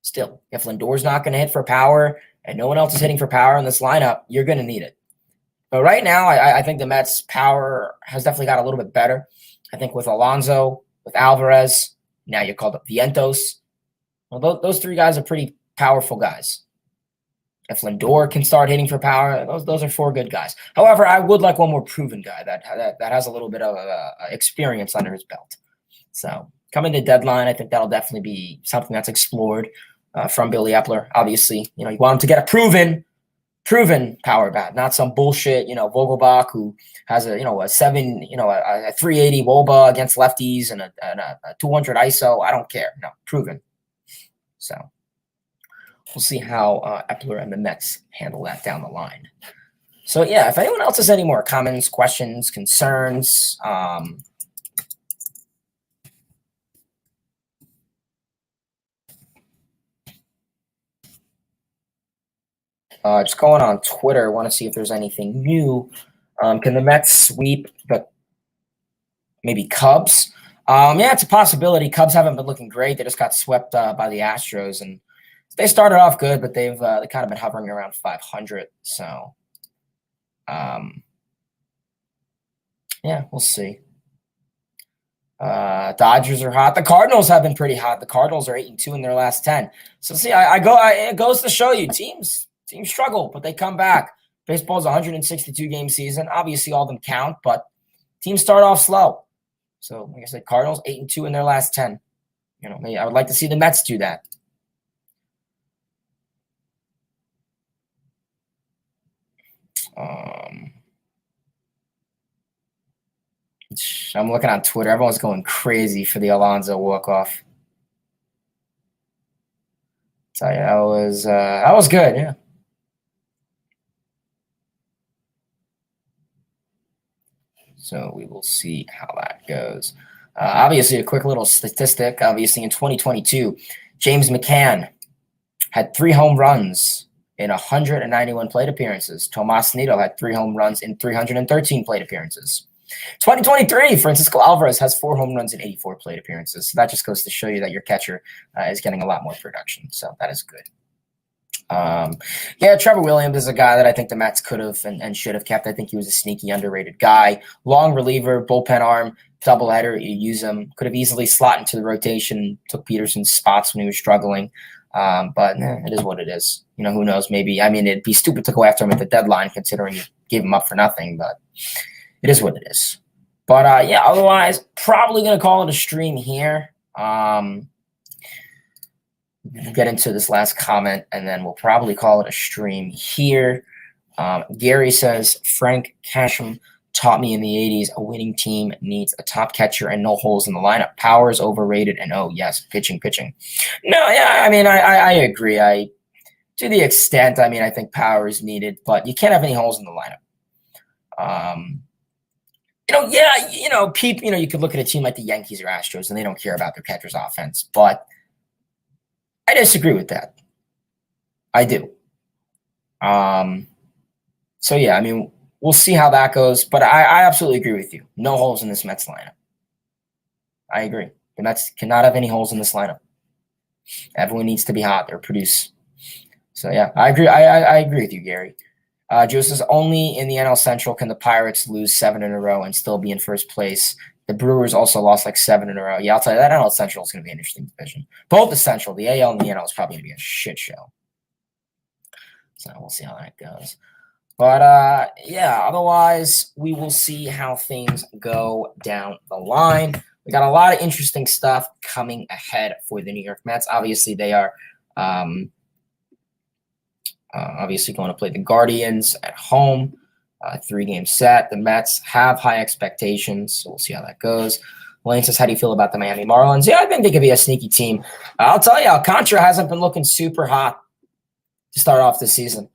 Still, if Lindor's not going to hit for power and no one else is hitting for power in this lineup, you're going to need it. But right now, I think the Mets' power has definitely got a little bit better. I think with Alonso, with Alvarez, now you're called up Vientos. Well, those 3 guys are pretty powerful guys. If Lindor can start hitting for power, those are 4 good guys. However, I would like one more proven guy that has a little bit of experience under his belt. So coming to deadline, I think that'll definitely be something that's explored from Billy Epler. Obviously, you want him to get a proven power bat, not some bullshit, Vogelbach who has a 380 Woba against lefties and a 200 ISO. I don't care. No, proven. So we'll see how Epler and the Mets handle that down the line. So yeah, if anyone else has any more comments, questions, concerns, just going on Twitter, want to see if there's anything new. Can the Mets sweep the maybe Cubs? Yeah, it's a possibility. Cubs haven't been looking great. They just got swept by the Astros, and they started off good, but they kind of been hovering around 500. So, yeah, we'll see. Dodgers are hot. The Cardinals have been pretty hot. The Cardinals are 8-2 in their last 10. So see, it goes to show you teams struggle, but they come back. Baseball's a 162 game season. Obviously, all of them count, but teams start off slow. So, like I said, Cardinals 8-2 in their last 10. Maybe I would like to see the Mets do that. I'm looking on Twitter. Everyone's going crazy for the Alonso walk-off. Tell you, that was good, yeah. So we will see how that goes. Obviously, a quick little statistic. Obviously, in 2022, James McCann had 3 home runs in 191 plate appearances. Tomas Nido had 3 home runs in 313 plate appearances. 2023, Francisco Alvarez has 4 home runs in 84 plate appearances. So that just goes to show you that your catcher is getting a lot more production. So that is good. Trevor Williams is a guy that I think the Mets could have and should have kept. I think he was a sneaky, underrated guy. Long reliever, bullpen arm, doubleheader. You use him. Could have easily slot into the rotation. Took Peterson's spots when he was struggling. But it is what it is. Who knows? Maybe. I mean, it'd be stupid to go after him at the deadline, considering you gave him up for nothing. But it is what it is. But otherwise, probably gonna call it a stream here. We'll get into this last comment, and then we'll probably call it a stream here. Gary says, Frank Casham taught me in the 80s a winning team needs a top catcher and no holes in the lineup. Power is overrated, and yes, pitching. No, yeah, I mean, I agree. To the extent, I think power is needed, but you can't have any holes in the lineup. You could look at a team like the Yankees or Astros, and they don't care about their catcher's offense, but I disagree with that. I do. So yeah, we'll see how that goes, but I absolutely agree with you. No holes in this Mets lineup. I agree. The Mets cannot have any holes in this lineup. Everyone needs to be hot or produce. So yeah, I agree. I agree with you, Gary. Joe says only in the NL Central can the Pirates lose 7 in a row and still be in first place. The Brewers also lost like 7 in a row. Yeah, I'll tell you, that NL Central is going to be an interesting division. Both the Central, the AL and the NL is probably going to be a shit show. So we'll see how that goes. But, otherwise, we will see how things go down the line. We got a lot of interesting stuff coming ahead for the New York Mets. Obviously, they are obviously going to play the Guardians at home. 3-game set. The Mets have high expectations, so we'll see how that goes. Lane says, how do you feel about the Miami Marlins? Yeah, I think they could be a sneaky team. I'll tell you, Alcantara hasn't been looking super hot to start off the season.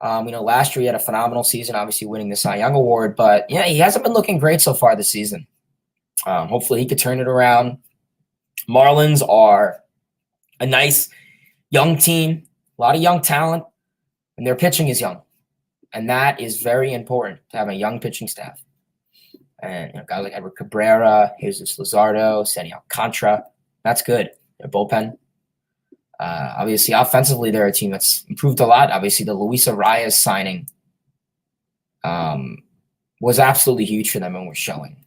Last year he had a phenomenal season, obviously winning the Cy Young Award, but yeah, he hasn't been looking great so far this season. Hopefully he could turn it around. Marlins are a nice young team, a lot of young talent, and their pitching is young. And that is very important to have a young pitching staff. And guys like Edward Cabrera, Jesus Luzardo, Sandy Alcantara, that's good. Their bullpen. Obviously, offensively, they're a team that's improved a lot. Obviously, the Luis Arias signing was absolutely huge for them and was showing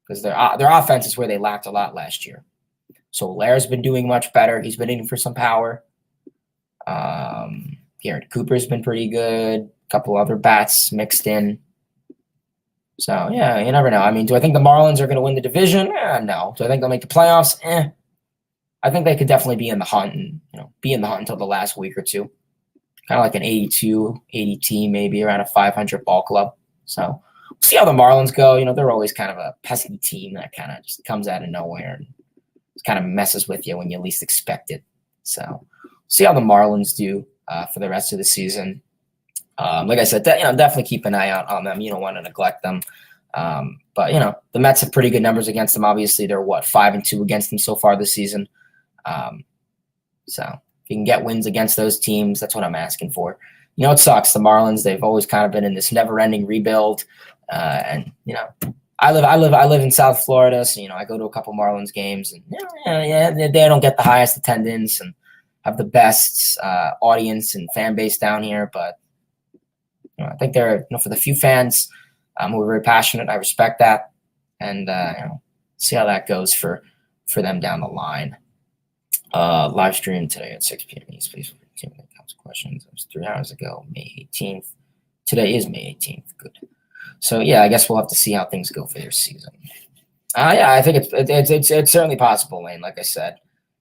because their offense is where they lacked a lot last year. So Laird's been doing much better. He's been in for some power. Garrett Cooper's been pretty good. A couple other bats mixed in. So, yeah, you never know. I mean, do I think the Marlins are going to win the division? No. Do I think they'll make the playoffs? I think they could definitely be in the hunt and be in the hunt until the last week or two. Kind of like an 82, 80 team, maybe around a 500 ball club. So we'll see how the Marlins go. They're always kind of a pesky team that kind of just comes out of nowhere and kind of messes with you when you least expect it. So we'll see how the Marlins do for the rest of the season. Like I said, definitely keep an eye out on them. You don't want to neglect them. But the Mets have pretty good numbers against them. Obviously, they're 5-2 against them so far this season. So if you can get wins against those teams, that's what I'm asking for. It sucks. The Marlins, they've always kind of been in this never-ending rebuild. And I live in South Florida, so I go to a couple Marlins games, and they don't get the highest attendance and have the best audience and fan base down here, but I think they're for the few fans who are very passionate. I respect that, and see how that goes for them down the line. Live stream today at 6 p.m. East. Please questions. It was 3 hours ago, May 18th. Today is May 18th. Good. So yeah, I guess we'll have to see how things go for their season. I think it's certainly possible, Lane. Like I said,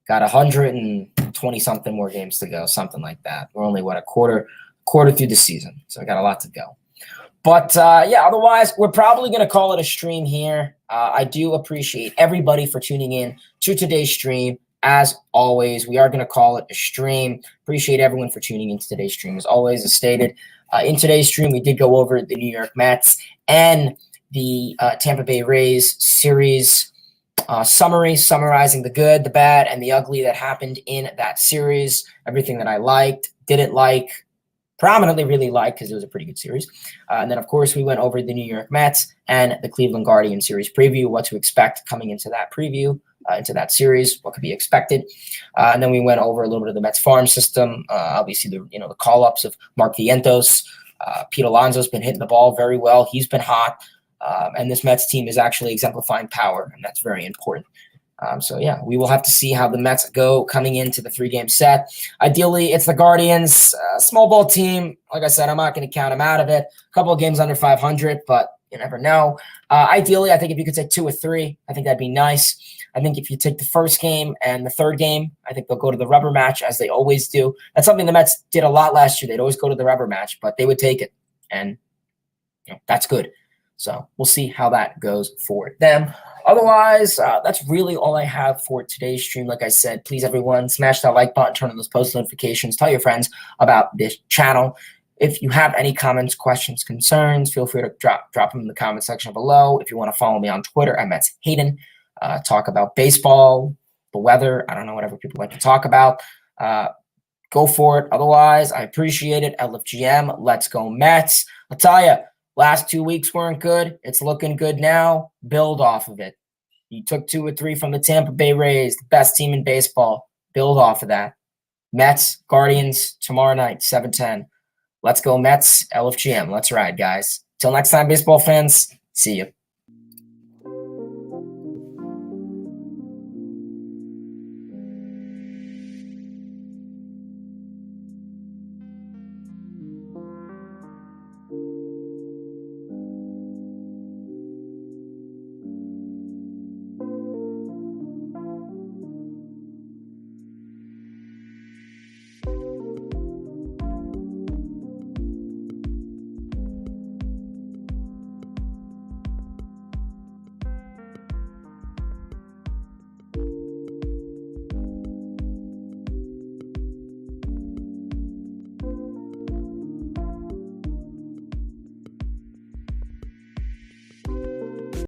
got 120 something more games to go, something like that. We're only a quarter through the season, so I got a lot to go. But otherwise, we're probably going to call it a stream here. I do appreciate everybody for tuning in to today's stream. As always, we are going to call it a stream. Appreciate everyone for tuning into today's stream. As always, as stated, in today's stream, we did go over the New York Mets and the Tampa Bay Rays series summary, summarizing the good, the bad, and the ugly that happened in that series. Everything that I liked, didn't like, prominently really liked because it was a pretty good series. And then, of course, we went over the New York Mets and the Cleveland Guardians series preview, what to expect coming into that preview. Into that series, what could be expected, and then we went over a little bit of the Mets farm system. Obviously, the call ups of Mark Vientos, Pete Alonso's been hitting the ball very well. He's been hot, and this Mets team is actually exemplifying power, and that's very important. So we will have to see how the Mets go coming into the 3-game set. Ideally, it's the Guardians, small ball team. Like I said, I'm not going to count them out of it. A couple of games under 500, but you never know. Ideally, I think if you could take 2 or 3, I think that'd be nice. I think if you take the first game and the third game, I think they'll go to the rubber match as they always do. That's something the Mets did a lot last year. They'd always go to the rubber match, but they would take it, and that's good. So we'll see how that goes for them. Otherwise, that's really all I have for today's stream. Like I said, please, everyone, smash that like button, turn on those post notifications, tell your friends about this channel. If you have any comments, questions, concerns, feel free to drop them in the comment section below. If you want to follow me on Twitter, I'm at Hayden. Talk about baseball, the weather, I don't know, whatever people like to talk about. Go for it. Otherwise, I appreciate it. LFGM, let's go Mets. I'll tell you, last 2 weeks weren't good. It's looking good now. Build off of it. You took 2 or 3 from the Tampa Bay Rays, the best team in baseball. Build off of that. Mets, Guardians, tomorrow night, 7:10. Let's go Mets, LFGM. Let's ride, guys. Till next time, baseball fans. See you.